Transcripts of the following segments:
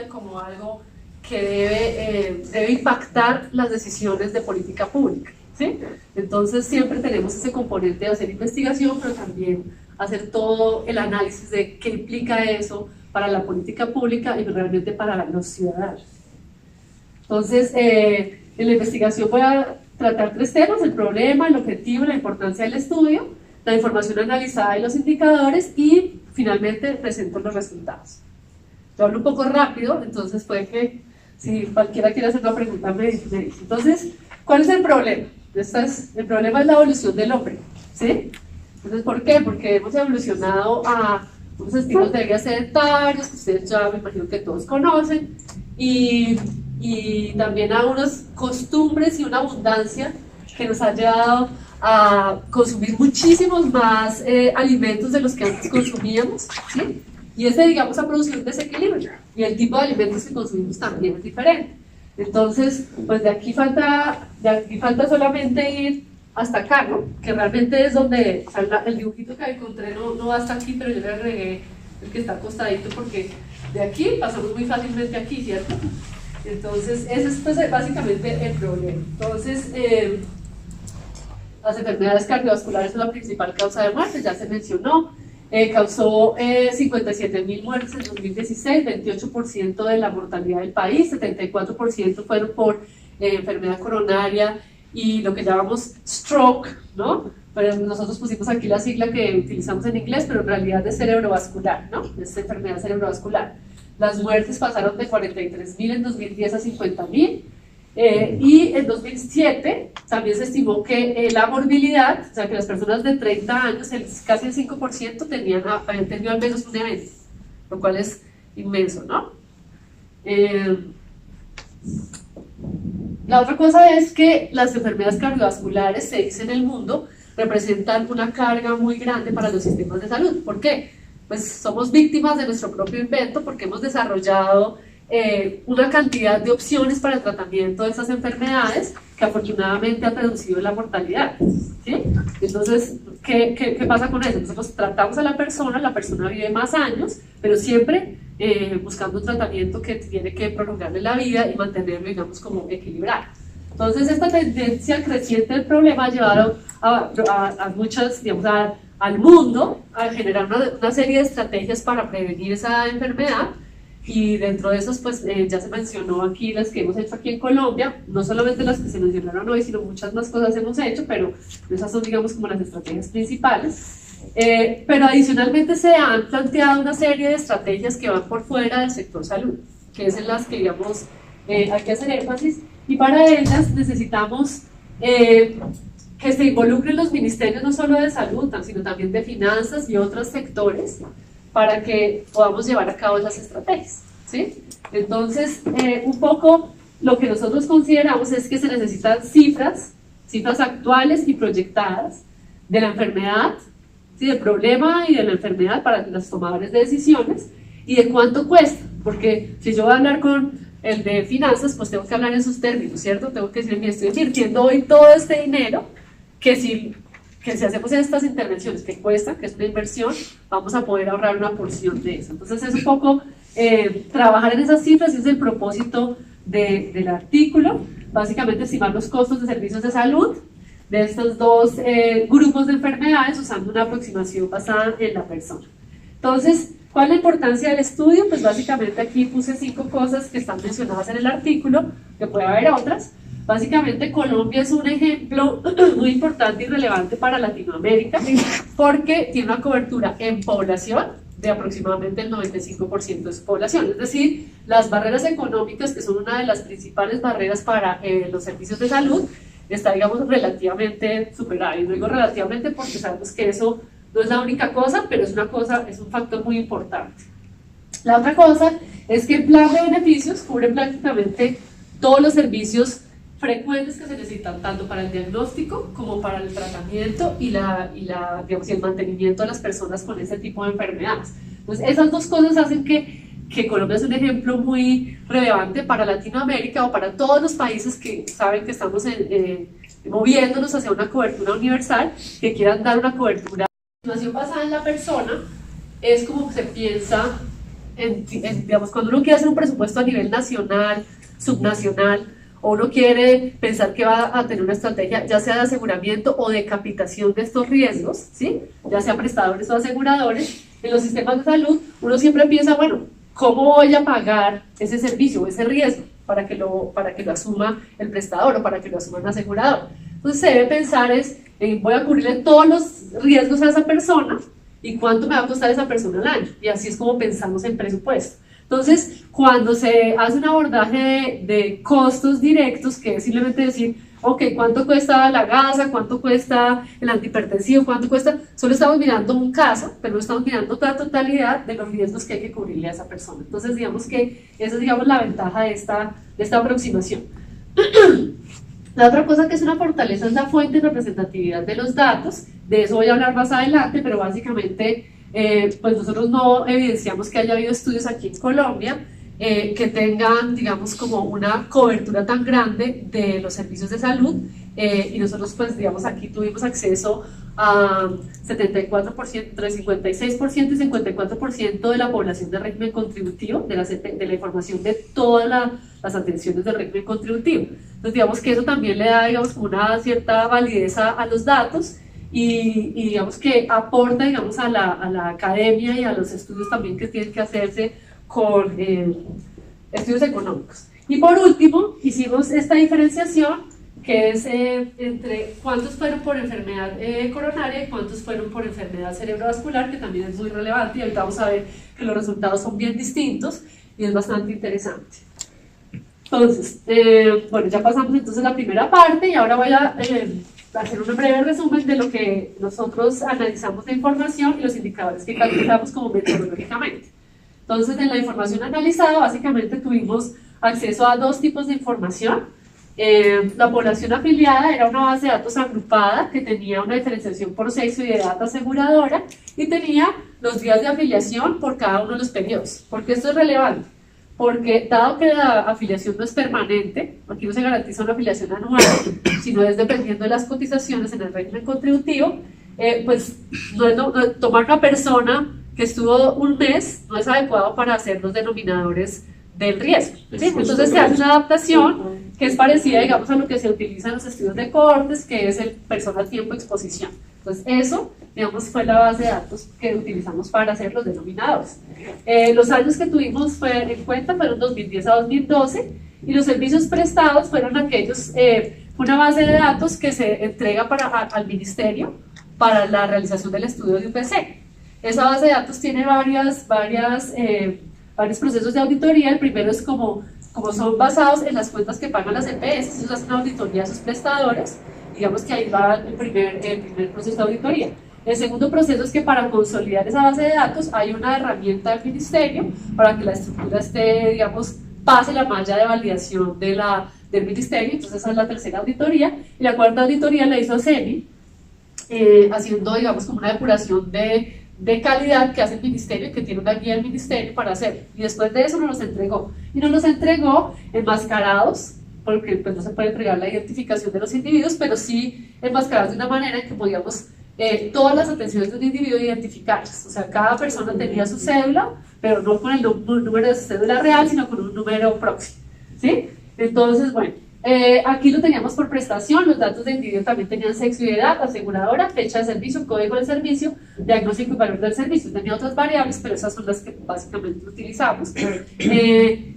como algo que debe impactar las decisiones de política pública, ¿sí? Entonces siempre tenemos ese componente de hacer investigación, pero también hacer todo el análisis de qué implica eso para la política pública y realmente para los ciudadanos. Entonces, en la investigación voy a tratar 3 temas: el problema, el objetivo, la importancia del estudio, la información analizada y los indicadores, y finalmente presento los resultados. Yo hablo un poco rápido, entonces puede que si cualquiera quiere hacer una pregunta me dice. Entonces, ¿cuál es el problema? El problema es la evolución del hombre, ¿sí? Entonces, ¿por qué? Porque hemos evolucionado a unos estilos de vida sedentarios, que ustedes ya me imagino que todos conocen, y también a unas costumbres y una abundancia que nos ha llevado a consumir muchísimos más alimentos de los que antes consumíamos, ¿sí? Y digamos, a producir un desequilibrio, y el tipo de alimentos que consumimos también es diferente. Entonces, pues de aquí falta solamente ir hasta acá, ¿no? Que realmente es donde, o sea, el dibujito que encontré no va hasta aquí, pero yo le agregué el que está acostadito, porque de aquí pasamos muy fácilmente aquí, ¿cierto? Entonces, ese es pues, básicamente el problema. Entonces, las enfermedades cardiovasculares son la principal causa de muerte, ya se mencionó. Causó 57.000 muertes en 2016, 28% de la mortalidad del país, 74% fueron por enfermedad coronaria y lo que llamamos stroke, ¿no? Pero nosotros pusimos aquí la sigla que utilizamos en inglés, pero en realidad es cerebrovascular, ¿no? Es enfermedad cerebrovascular. Las muertes pasaron de 43.000 en 2010 a 50.000. Y en 2007 también se estimó que la morbilidad, o sea que las personas de 30 años, casi el 5% habían tenido al menos un evento, lo cual es inmenso, ¿no? La otra cosa es que las enfermedades cardiovasculares, se dice en el mundo, representan una carga muy grande para los sistemas de salud. ¿Por qué? Pues somos víctimas de nuestro propio invento, porque hemos desarrollado una cantidad de opciones para el tratamiento de estas enfermedades que afortunadamente ha reducido la mortalidad, ¿sí? Entonces, ¿qué pasa con eso? Nosotros tratamos a la persona vive más años, pero siempre buscando un tratamiento que tiene que prolongarle la vida y mantenerlo, digamos, como equilibrado. Entonces, esta tendencia creciente del problema ha llevado a muchas, digamos, al mundo a generar una serie de estrategias para prevenir esa enfermedad. Y dentro de esos, pues ya se mencionó aquí las que hemos hecho aquí en Colombia, no solamente las que se mencionaron hoy, sino muchas más cosas hemos hecho, pero esas son, digamos, como las estrategias principales. Pero adicionalmente se han planteado una serie de estrategias que van por fuera del sector salud, que es en las que, digamos, hay que hacer énfasis, y para ellas necesitamos que se involucren los ministerios no solo de salud, sino también de finanzas y otros sectores, para que podamos llevar a cabo esas estrategias, ¿sí? Entonces, un poco lo que nosotros consideramos es que se necesitan cifras actuales y proyectadas de la enfermedad, ¿sí? Del problema y de la enfermedad para los tomadores de decisiones, y de cuánto cuesta, porque si yo voy a hablar con el de finanzas, pues tengo que hablar en sus términos, ¿cierto? Tengo que decir, estoy invirtiendo hoy todo este dinero, que si hacemos estas intervenciones que cuestan, que es una inversión, vamos a poder ahorrar una porción de eso. Entonces es un poco trabajar en esas cifras, y es el propósito del artículo, básicamente estimar los costos de servicios de salud de estos dos grupos de enfermedades usando una aproximación basada en la persona. Entonces, ¿cuál es la importancia del estudio? Pues básicamente aquí puse 5 cosas que están mencionadas en el artículo, que puede haber otras. Básicamente Colombia es un ejemplo muy importante y relevante para Latinoamérica, porque tiene una cobertura en población de aproximadamente el 95% de su población. Es decir, las barreras económicas, que son una de las principales barreras para los servicios de salud, está, digamos, relativamente superada. Y no digo relativamente porque sabemos que eso no es la única cosa, pero es un factor muy importante. La otra cosa es que el plan de beneficios cubre prácticamente todos los servicios frecuentes que se necesitan, tanto para el diagnóstico como para el tratamiento y digamos, el mantenimiento de las personas con ese tipo de enfermedades. Entonces, esas dos cosas hacen que Colombia es un ejemplo muy relevante para Latinoamérica, o para todos los países que saben que estamos moviéndonos hacia una cobertura universal, que quieran dar una cobertura. La información basada en la persona es como se piensa digamos, cuando uno quiere hacer un presupuesto a nivel nacional, subnacional, o uno quiere pensar que va a tener una estrategia, ya sea de aseguramiento o de capitación de estos riesgos, ¿sí? Ya sea prestadores o aseguradores, en los sistemas de salud, uno siempre piensa, bueno, ¿cómo voy a pagar ese servicio o ese riesgo para que lo asuma el prestador o para que lo asuma el asegurador? Entonces se debe pensar voy a cubrirle todos los riesgos a esa persona y cuánto me va a costar esa persona al año. Y así es como pensamos en presupuesto. Entonces, cuando se hace un abordaje de costos directos, que es simplemente decir, ok, ¿cuánto cuesta la gasa? ¿Cuánto cuesta el antihipertensivo? ¿Cuánto cuesta? Solo estamos mirando un caso, pero no estamos mirando toda la totalidad de los riesgos que hay que cubrirle a esa persona. Entonces, digamos que esa es, digamos, la ventaja de esta aproximación. La otra cosa que es una fortaleza es la fuente y representatividad de los datos. De eso voy a hablar más adelante, pero básicamente pues nosotros no evidenciamos que haya habido estudios aquí en Colombia que tengan, digamos, como una cobertura tan grande de los servicios de salud, y nosotros, pues, digamos, aquí tuvimos acceso a 74%, entre 56% y 54% de la población de régimen contributivo, de la información de todas las atenciones del régimen contributivo. Entonces, digamos que eso también le da, digamos, como una cierta validez a los datos, y digamos que aporta, digamos, a la academia y a los estudios también que tienen que hacerse con estudios económicos. Y por último, hicimos esta diferenciación que es entre cuántos fueron por enfermedad coronaria y cuántos fueron por enfermedad cerebrovascular, que también es muy relevante, y ahorita vamos a ver que los resultados son bien distintos y es bastante interesante. Entonces, bueno, ya pasamos entonces la primera parte y ahora voy a hacer un breve resumen de lo que nosotros analizamos de información y los indicadores que calculamos como metodológicamente. Entonces, en la información analizada, básicamente tuvimos acceso a dos tipos de información. La población afiliada era una base de datos agrupada que tenía una diferenciación por sexo y edad aseguradora, y tenía los días de afiliación por cada uno de los periodos. ¿Por qué esto es relevante? Porque dado que la afiliación no es permanente, aquí no se garantiza una afiliación anual, sino es dependiendo de las cotizaciones en el régimen contributivo, pues tomar una persona que estuvo un mes no es adecuado para hacer los denominadores del riesgo, ¿sí? Entonces se hace una adaptación que es parecida, digamos, a lo que se utiliza en los estudios de cohortes, que es el persona, tiempo, exposición. Entonces eso, digamos, fue la base de datos que utilizamos para hacer los denominadores. Los años que tuvimos en cuenta fueron 2010 a 2012, y los servicios prestados fueron aquellos, una base de datos que se entrega al ministerio para la realización del estudio de UPC. Esa base de datos tiene varios procesos de auditoría. El primero es como son basados en las cuentas que pagan las EPS, ellos hacen una auditoría a sus prestadores, digamos que ahí va el primer proceso de auditoría. El segundo proceso es que para consolidar esa base de datos hay una herramienta del ministerio para que la estructura esté, digamos, pase la malla de validación del ministerio. Entonces esa es la tercera auditoría, y la cuarta auditoría la hizo CENI, haciendo, digamos, como una depuración de calidad que hace el ministerio, que tiene una guía del ministerio para hacer, y después de eso nos los entregó, y nos los entregó enmascarados, porque pues no se puede entregar la identificación de los individuos, pero sí enmascarados de una manera en que podíamos todas las atenciones de un individuo identificarlas. O sea, cada persona tenía su cédula, pero no con el número de su cédula real, sino con un número próximo, ¿sí? Entonces, bueno, aquí lo teníamos por prestación. Los datos del individuo también tenían sexo y edad, aseguradora, fecha de servicio, código del servicio, diagnóstico y valor del servicio. Tenía otras variables, pero esas son las que básicamente utilizamos. En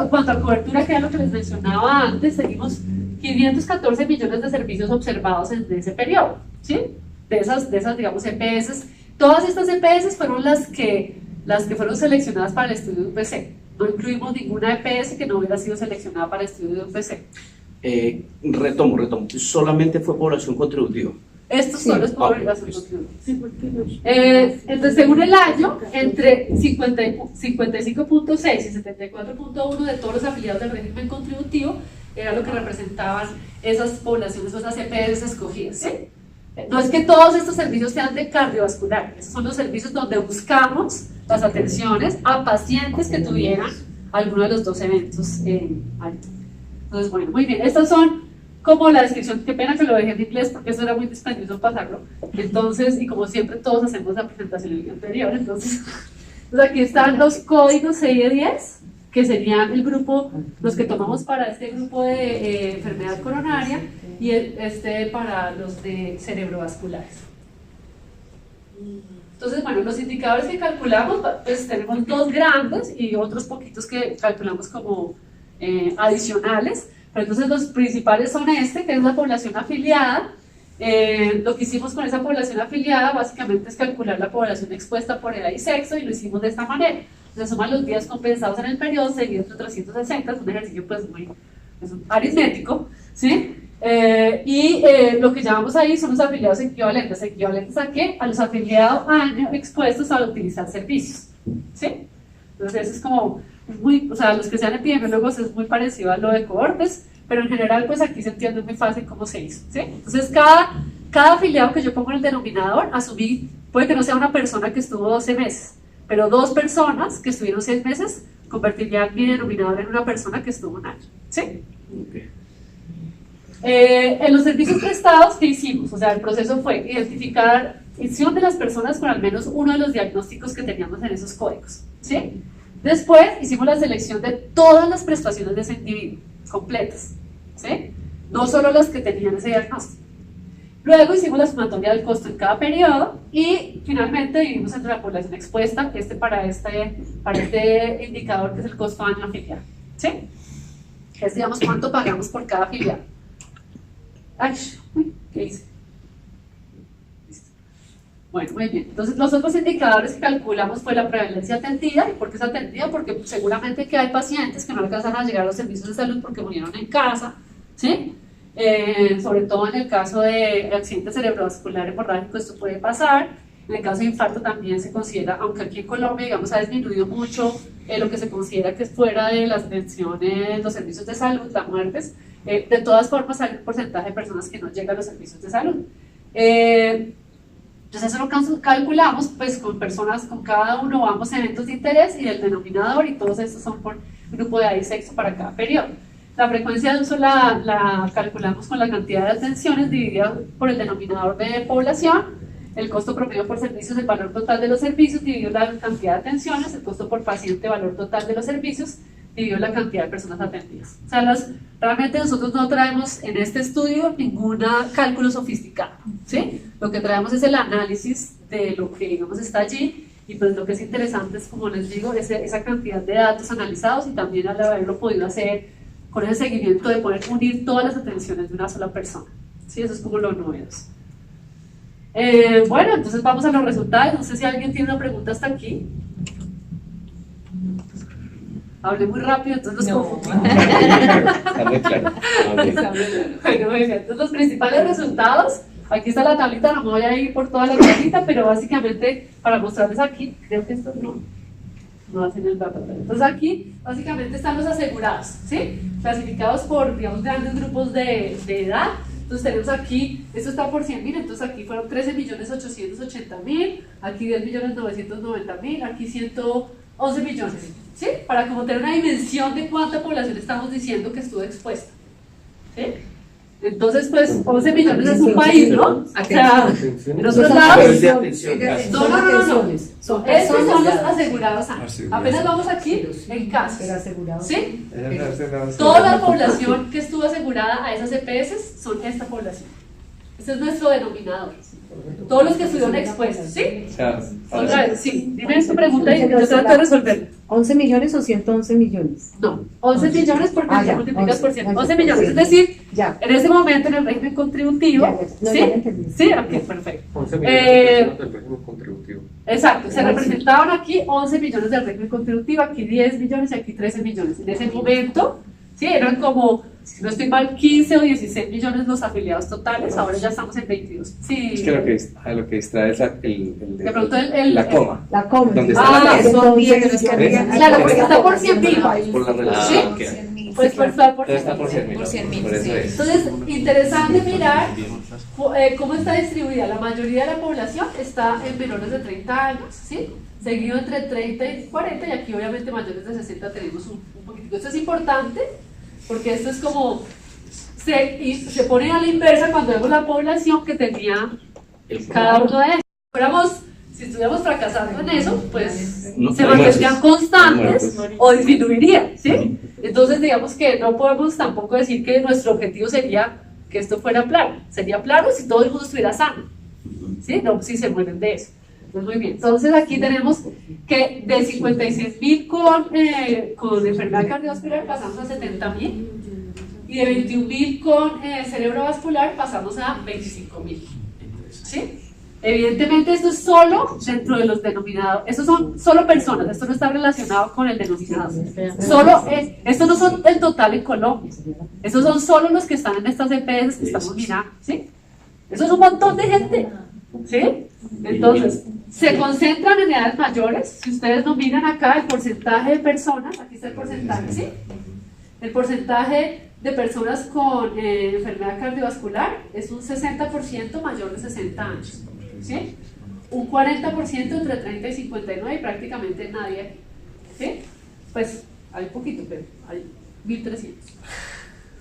cuanto a cobertura, que era lo que les mencionaba antes, seguimos 514 millones de servicios observados en ese periodo, ¿sí? De esas, digamos, EPS. Todas estas EPS fueron las que fueron seleccionadas para el estudio de UPC. No incluimos ninguna EPS que no hubiera sido seleccionada para el estudio de UPC. Retomo. Solamente fue población contributiva. Estos son los población contributiva. Entonces, según el año, entre 55.6 y 74.1 de todos los afiliados del régimen contributivo era lo que representaban esas poblaciones o esas EPS escogidas, ¿sí? No es que todos estos servicios sean de cardiovascular, esos son los servicios donde buscamos las atenciones a pacientes que tuvieran alguno de los dos eventos. Entonces, bueno, muy bien, estas son como la descripción. Qué pena que lo dejé en inglés porque eso era muy dispendioso pasarlo. Entonces, y como siempre todos hacemos la presentación en el anterior, entonces Entonces aquí están los códigos CIE-10, que serían el grupo, los que tomamos para este grupo de enfermedad coronaria y este para los de cerebrovasculares. Entonces, bueno, los indicadores que calculamos, pues tenemos dos grandes y otros poquitos que calculamos como adicionales, pero entonces los principales son este, que es la población afiliada. Lo que hicimos con esa población afiliada básicamente es calcular la población expuesta por edad y sexo y lo hicimos de esta manera. Se suman los días compensados en el periodo seguidos por 360, es un ejercicio pues muy aritmético, ¿sí? Lo que llamamos ahí son los afiliados equivalentes. ¿Equivalentes a qué? A los afiliados año expuestos a utilizar servicios, ¿sí? Entonces eso es como muy, o sea, los que sean epidemiólogos es muy parecido a lo de cohortes, pero en general pues aquí se entiende muy fácil cómo se hizo, ¿sí? Entonces cada afiliado que yo pongo en el denominador, asumí, puede que no sea una persona que estuvo 12 meses, pero dos personas que estuvieron 6 meses convertirían mi denominador en una persona que estuvo un año, ¿sí? Okay. En los servicios prestados, ¿qué hicimos? O sea, el proceso fue identificar acción de las personas con al menos uno de los diagnósticos que teníamos en esos códigos, ¿sí? Después hicimos la selección de todas las prestaciones de ese individuo, completas, ¿sí? No solo las que tenían ese diagnóstico. Luego hicimos la sumatoria del costo en cada periodo y finalmente dividimos entre la población expuesta, para este indicador que es el costo año afiliado, ¿sí? Es, digamos, cuánto pagamos por cada afiliado. Ay, ¿qué hice? Listo. Bueno, muy bien. Entonces, los otros indicadores que calculamos fue la prevalencia atendida. ¿Y por qué es atendida? Porque seguramente que hay pacientes que no alcanzan a llegar a los servicios de salud porque murieron en casa, ¿sí? Sobre todo en el caso de accidente cerebrovascular hemorrágico, esto puede pasar. En el caso de infarto también se considera, aunque aquí en Colombia, digamos, ha disminuido mucho lo que se considera que es fuera de las atenciones, los servicios de salud, las muertes. De todas formas, hay un porcentaje de personas que no llegan a los servicios de salud. Entonces, eso lo calculamos pues, con personas, con cada uno, ambos eventos de interés y el denominador, y todos estos son por grupo de edad y sexo para cada periodo. La frecuencia de uso la calculamos con la cantidad de atenciones dividida por el denominador de población, el costo promedio por servicios, el valor total de los servicios, dividido la cantidad de atenciones, el costo por paciente, valor total de los servicios, dividido la cantidad de personas atendidas. O sea, realmente nosotros no traemos en este estudio ningún cálculo sofisticado, ¿sí? Lo que traemos es el análisis de lo que, digamos, está allí, y pues lo que es interesante es, como les digo, esa cantidad de datos analizados y también al haberlo podido hacer con ese seguimiento de poder unir todas las atenciones de una sola persona, ¿sí? Eso es como lo novedoso. Bueno, entonces vamos a los resultados. No sé si alguien tiene una pregunta hasta aquí. Hablé muy rápido, entonces los confundí. Está muy claro. Bueno, muy bien. Entonces, los principales resultados, aquí está la tablita, no me voy a ir por toda la tablita, pero básicamente para mostrarles aquí, creo que esto no hacen el dato. Entonces aquí básicamente están los asegurados, ¿sí? Clasificados por, digamos, grandes grupos de edad. Entonces tenemos aquí, esto está por 100.000, entonces aquí fueron 13.880.000, aquí 10.990.000, aquí 111 millones, ¿sí? Para como tener una dimensión de cuánta población estamos diciendo que estuvo expuesta, ¿sí? Entonces, pues, 11 millones es un país, ¿no? O sea, en otros lados... No. Estos son los asegurados. Apenas vamos aquí en casos. ¿Sí? Toda la población que estuvo asegurada a esas EPS son esta población. Este es nuestro denominador. Todos los que estuvieron expuestos, ¿sí? Otra vez, sí. Dime tu pregunta y yo trato de resolverla. ¿11 millones o 111 millones? No, 11 millones porque ya, multiplicas por 100. 11 millones, sí. es decir, Ya. en ese momento en el régimen contributivo, No, ¿sí? ya lo entendí. Sí, ok, perfecto. 11 millones de personas del régimen contributivo. Exacto, se representaban aquí 11 millones del régimen contributivo, aquí 10 millones y aquí 13 millones. En ese momento, sí, eran como, si no estoy mal, 15 o 16 millones los afiliados totales, ahora ya estamos en 22. Sí. Es que lo que distrae es De pronto la coma. La coma. ¿Dónde está la Entonces, coma? Claro, porque está por 100.000. Por la relación que hay. Pues por estar por Entonces está por 100.000. Por 100.000, Por eso sí. es. Entonces, interesante mirar cómo está distribuida. La mayoría de la población está en menores de 30 años, ¿sí? Seguido entre 30 y 40, y aquí obviamente mayores de 60 tenemos un poquitico. Esto es importante porque esto es como, se pone a la inversa cuando vemos la población que tenía cada uno de ellos. Si estuviéramos fracasando en eso, pues No, se hay mantendrían muertos. constantes Hay muertos. o disminuirían, ¿sí? Entonces, digamos que no podemos tampoco decir que nuestro objetivo sería que esto fuera plano. Sería plano si todo el mundo estuviera sano, ¿sí? No si se mueren de eso. Pues muy bien. Entonces, aquí tenemos que de 56.000 con enfermedad cardiovascular pasamos a 70.000 y de 21.000 con cerebrovascular pasamos a 25.000, ¿sí? Evidentemente esto es solo dentro de los denominados, estos son solo personas, esto no está relacionado con el denominador, estos no son el total en Colombia, estos son solo los que están en estas EPS que estamos mirando, ¿sí? Eso es un montón de gente, ¿sí? Entonces, se concentran en edades mayores, si ustedes nos miran acá el porcentaje de personas, aquí está el porcentaje, ¿sí? El porcentaje de personas con enfermedad cardiovascular es un 60% mayor de 60 años, ¿sí? Un 40% entre 30 y 59 y prácticamente nadie, ¿sí? Pues hay poquito, pero hay 1.300.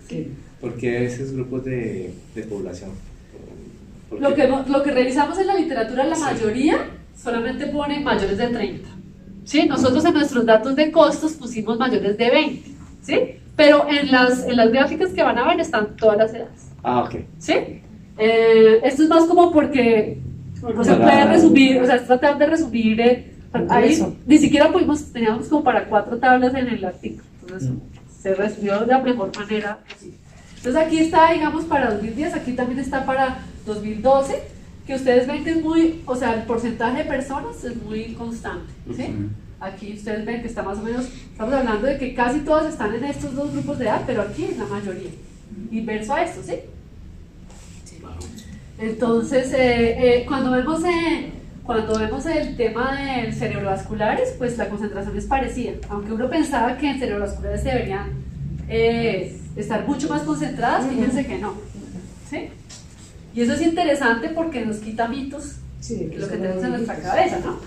Sí. ¿Por qué esos grupos de población? ¿Por Lo qué? lo que revisamos en la literatura, la mayoría solamente pone mayores de 30, ¿sí? Nosotros en nuestros datos de costos pusimos mayores de 20, ¿sí? Pero en las gráficas que van a ver están todas las edades, Ah, ok. ¿sí? Esto es más como porque no se puede resumir, o sea, es tratar de resumir, ahí Eso. ni siquiera teníamos como para 4 tablas en el artículo, entonces se resumió de la mejor manera posible. Entonces aquí está, digamos, para 2010, aquí también está para 2012, que ustedes ven que es muy, o sea, el porcentaje de personas es muy constante, ¿sí? Aquí ustedes ven que está más o menos, estamos hablando de que casi todos están en estos dos grupos de edad, pero aquí es la mayoría, inverso a esto, ¿sí? Entonces, cuando vemos el tema de cerebrovasculares, pues la concentración es parecida, aunque uno pensaba que en cerebrovasculares deberían estar mucho más concentradas, fíjense que no, ¿sí? Y eso es interesante porque nos quita mitos, Sí, lo que tenemos en nuestra cabeza, ¿no?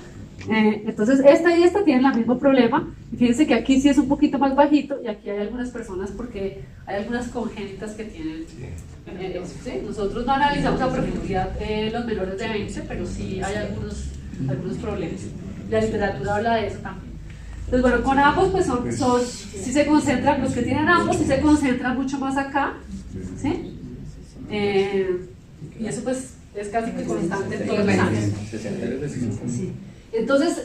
Entonces, esta y esta tienen el mismo problema. Y fíjense que aquí sí es un poquito más bajito y aquí hay algunas personas porque hay algunas congénitas que tienen eso, ¿sí? Nosotros no analizamos a profundidad los menores de 20, pero sí hay algunos problemas. La literatura habla de eso también. Entonces, bueno, con ambos, pues sí se concentran, los que tienen ambos sí se concentran mucho más acá, ¿sí? Y eso pues es casi que constante en todos los años. 60 es de 60. Sí. Entonces,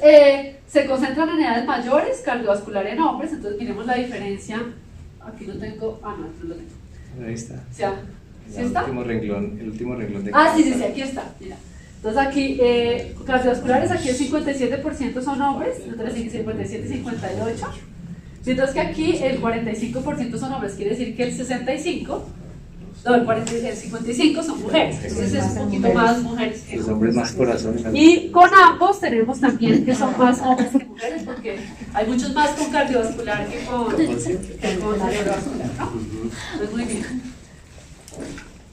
se concentran en edades mayores, cardiovascular en hombres, entonces miremos la diferencia. Aquí lo tengo, no lo tengo. Ahí está. O sea, ¿sí El está? último renglón de Sí, aquí está, mira. Entonces aquí, cardiovasculares, aquí el 57% son hombres, entre 57 y 58. Mientras que aquí el 45% son hombres, quiere decir que el 65, no, el 55 son mujeres, entonces es un poquito más mujeres que Los hombres más corazones. Y con ambos tenemos también que son más hombres que mujeres, porque hay muchos más con cardiovascular que con cerebrovascular, ¿no? Pues muy bien.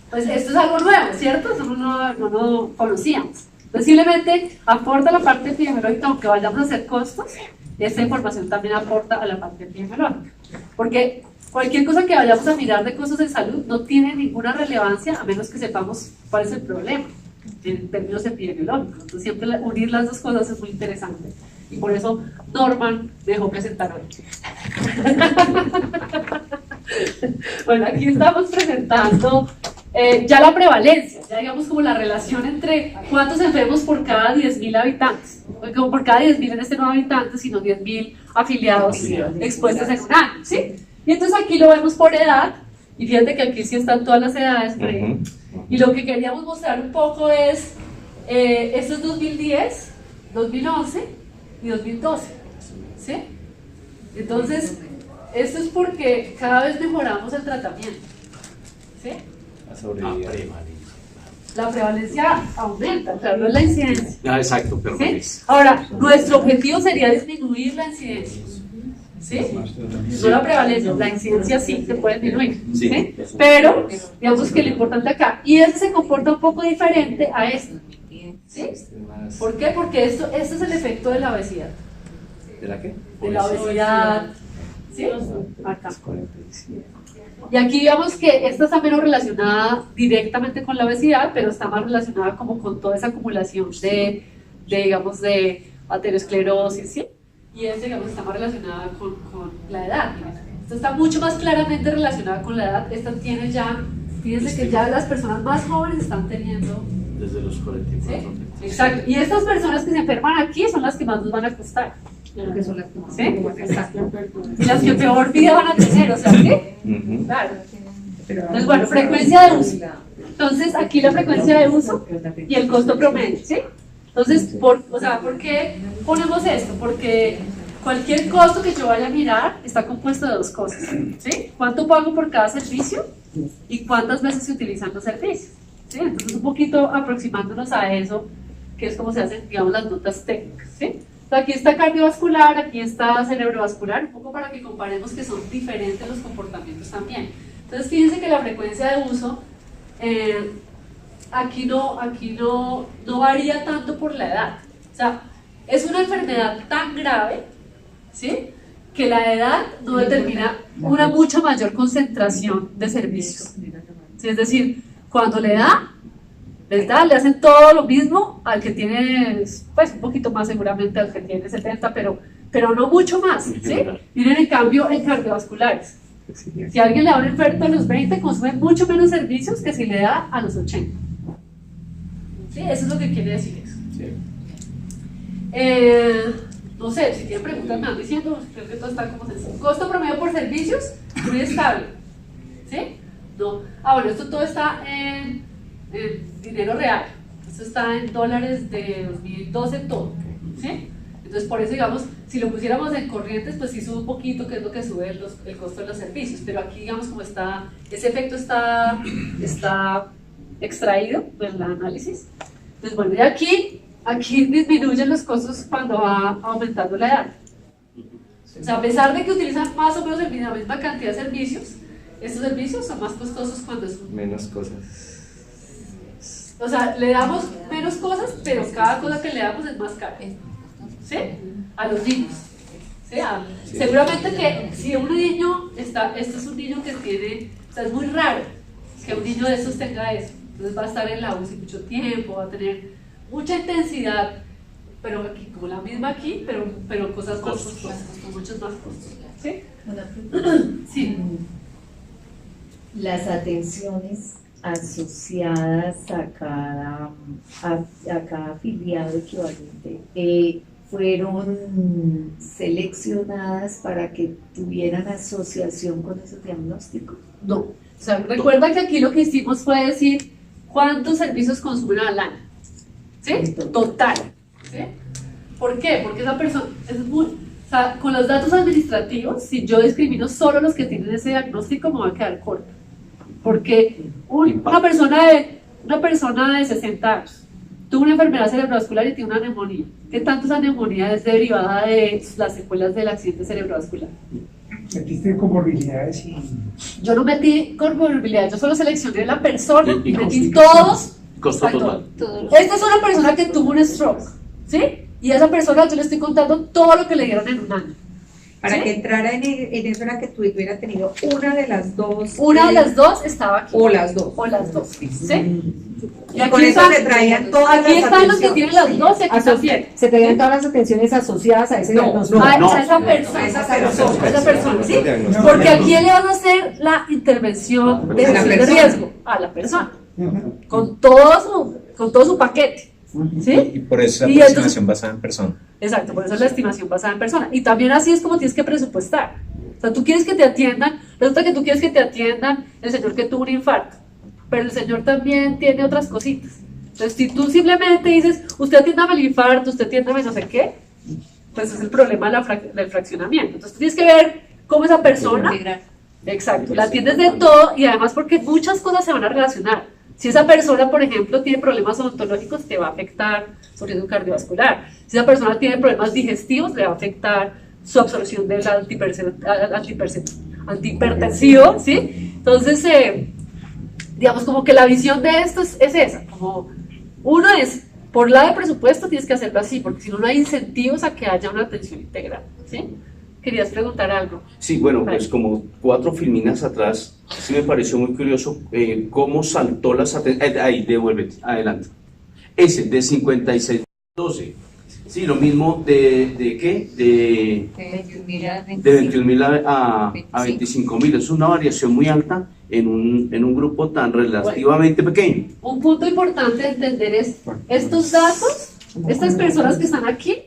Pues esto es algo nuevo, ¿cierto? Nosotros no lo conocíamos. Entonces simplemente aporta la parte epidemiológica, aunque vayamos a hacer costos, esta información también aporta a la parte epidemiológica. Porque cualquier cosa que vayamos a mirar de costos en salud no tiene ninguna relevancia a menos que sepamos cuál es el problema en términos epidemiológicos. Entonces siempre unir las dos cosas es muy interesante. Y por eso Norman me dejó presentar hoy. Bueno, aquí estamos presentando ya la prevalencia, ya digamos como la relación entre cuántos enfermos por cada 10.000 habitantes, como por cada 10.000 en este no habitantes, sino 10.000 afiliados expuestos en un año, ¿sí? Y entonces aquí lo vemos por edad, y fíjate que aquí sí están todas las edades, y lo que queríamos mostrar un poco es, esto es 2010, 2011 y 2012, ¿sí? Entonces, esto es porque cada vez mejoramos el tratamiento, ¿sí? A sobrevivir. La prevalencia aumenta, claro, no es la incidencia. Exacto, ¿Sí? permanece. Ahora, nuestro objetivo sería disminuir la incidencia, ¿sí? No la prevalencia, la incidencia sí se puede disminuir, Sí. ¿sí? Pero, digamos que lo importante acá, y este se comporta un poco diferente a esto, ¿sí? ¿Por qué? Porque este es el efecto de la obesidad. ¿De la qué? De la obesidad, ¿sí? Acá. Y aquí vemos que esta está menos relacionada directamente con la obesidad, pero está más relacionada como con toda esa acumulación digamos, de aterosclerosis, ¿sí? Y esta, digamos, está más relacionada con la edad. Esta está mucho más claramente relacionada con la edad. Esta tiene ya, fíjense que ya las personas más jóvenes están teniendo. Desde los 44. ¿Sí? Exacto. Y estas personas que se enferman aquí son las que más nos van a costar. Que son las que más ¿Sí? Exacto. Y las que peor vida van a tener, o sea, ¿sí? Ujú. Claro. Entonces, bueno, frecuencia de uso. Entonces, aquí la frecuencia de uso y el costo promedio, ¿sí? Entonces, ¿por qué ponemos esto? Porque cualquier costo que yo vaya a mirar está compuesto de dos cosas, ¿sí? ¿Cuánto pago por cada servicio? Y cuántas veces se utilizan los servicios, ¿sí? Entonces, un poquito aproximándonos a eso, que es como se hacen, digamos, las notas técnicas, ¿sí? Entonces, aquí está cardiovascular, aquí está cerebrovascular, un poco para que comparemos que son diferentes los comportamientos también. Entonces, fíjense que la frecuencia de uso aquí no varía tanto por la edad. O sea, es una enfermedad tan grave, ¿sí?, que la edad no determina una mucha mayor concentración de servicios. ¿Sí? Es decir, cuando le le hacen todo lo mismo al que tiene, pues un poquito más seguramente al que tiene 70, pero no mucho más, ¿sí? Miren, en cambio, en cardiovasculares. Si alguien le da un infarto a los 20, consume mucho menos servicios que si le da a los 80. ¿Sí? Eso es lo que quiere decir eso. Sí. No sé, si tienen preguntas me van diciendo, creo que todo está como sencillo. Costo promedio por servicios, muy estable. ¿Sí? No. Bueno, esto todo está en dinero real. Esto está en dólares de 2012 todo. ¿Sí? Entonces, por eso, digamos, si lo pusiéramos en corrientes, pues sí sube un poquito, que es lo que sube el costo de los servicios. Pero aquí, digamos, como está, ese efecto está extraído del análisis. Entonces, bueno, y aquí disminuyen los costos cuando va aumentando la edad. O sea, a pesar de que utilizan más o menos la misma cantidad de servicios, estos servicios son más costosos cuando es Menos cosas. O sea, le damos menos cosas, pero cada cosa que le damos es más cara. ¿Sí? A los niños. ¿Sí? Sí. Seguramente que si un niño este es un niño que tiene, o sea, es muy raro que un niño de esos tenga eso. Entonces va a estar en la UCI mucho tiempo, va a tener mucha intensidad, pero aquí, como la misma aquí, pero cosas más costosas, con muchos más costos. ¿Sí? Una pregunta. Sí. Las atenciones asociadas a cada afiliado equivalente fueron seleccionadas para que tuvieran asociación con ese diagnóstico. No. O sea, recuerda que aquí lo que hicimos fue decir cuántos servicios consumen al año. ¿Sí? Total. ¿Sí? ¿Por qué? Porque esa persona es muy... O sea, con los datos administrativos, si yo discrimino solo los que tienen ese diagnóstico, me va a quedar corto. Porque una persona de 60 años tuvo una enfermedad cerebrovascular y tiene una neumonía. ¿Qué tanto esa neumonía es derivada de las secuelas del accidente cerebrovascular? Metiste comorbilidades y... Yo no metí comorbilidades, yo solo seleccioné la persona y metí costo. todos. Costo Exacto. total. Esta es una persona que tuvo un stroke, ¿sí? Y a esa persona yo le estoy contando todo lo que le dieron en un año. Para ¿Sí? que entrara en eso era que tú hubieras tenido una de las dos. Una de las dos estaba aquí. O las dos. O las dos, ¿sí? Y con eso se traían todas Aquí las están los que atenciones. tienen las dos y aquí también. Se tenían todas las atenciones asociadas a ese diagnóstico. A esa persona. a esa persona. ¿Sí? Porque aquí le van a hacer la intervención de La gestión de persona. riesgo a la persona. Con todo su paquete. ¿Sí? Y por eso Y la entonces- aproximación basada en persona. Exacto, por eso es la estimación basada en persona. Y también así es como tienes que presupuestar. O sea, tú quieres que te atiendan, resulta que tú quieres que te atiendan el señor que tuvo un infarto, pero el señor también tiene otras cositas. Entonces, si tú simplemente dices, usted atiéndame el infarto, usted atiéndame no sé qué, pues es el problema del fraccionamiento. Entonces, tú tienes que ver cómo esa persona, exacto, la atiendes de todo y además porque muchas cosas se van a relacionar. Si esa persona, por ejemplo, tiene problemas odontológicos, te va a afectar su riesgo cardiovascular. Si esa persona tiene problemas digestivos, le va a afectar su absorción del antihipertensivo, ¿sí? Entonces, digamos como que la visión de esto es esa, como uno es, por lado de presupuesto tienes que hacerlo así, porque si no, no hay incentivos a que haya una atención integral, ¿sí? ¿Querías preguntar algo? Sí, bueno, pues como 4 filminas atrás, sí me pareció muy curioso cómo saltó las atenciones. Ahí, devuélvete, adelante. Ese de 56 12. Sí, lo mismo de ¿qué? De 21.000 a 25.000. Es una variación muy alta en un grupo tan relativamente pequeño. Un punto importante de entender es, estos datos, estas personas que están aquí,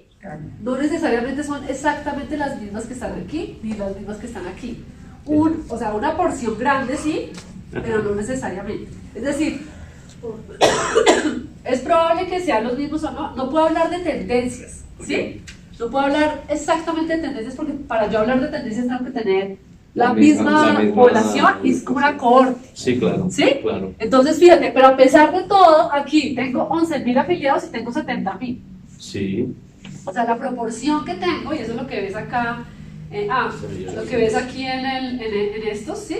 no necesariamente son exactamente las mismas que están aquí, ni las mismas que están aquí. O sea, una porción grande sí, pero no necesariamente. Es decir, es probable que sean los mismos o no. No puedo hablar de tendencias, ¿sí? No puedo hablar exactamente de tendencias porque para yo hablar de tendencias tengo que tener la misma población y es como una cohorte. Sí, claro. ¿Sí? Claro. Entonces, fíjate, pero a pesar de todo, aquí tengo 11.000 afiliados y tengo 70.000. Sí. O sea, la proporción que tengo, y eso es lo que ves acá, lo que ves aquí en estos, ¿sí?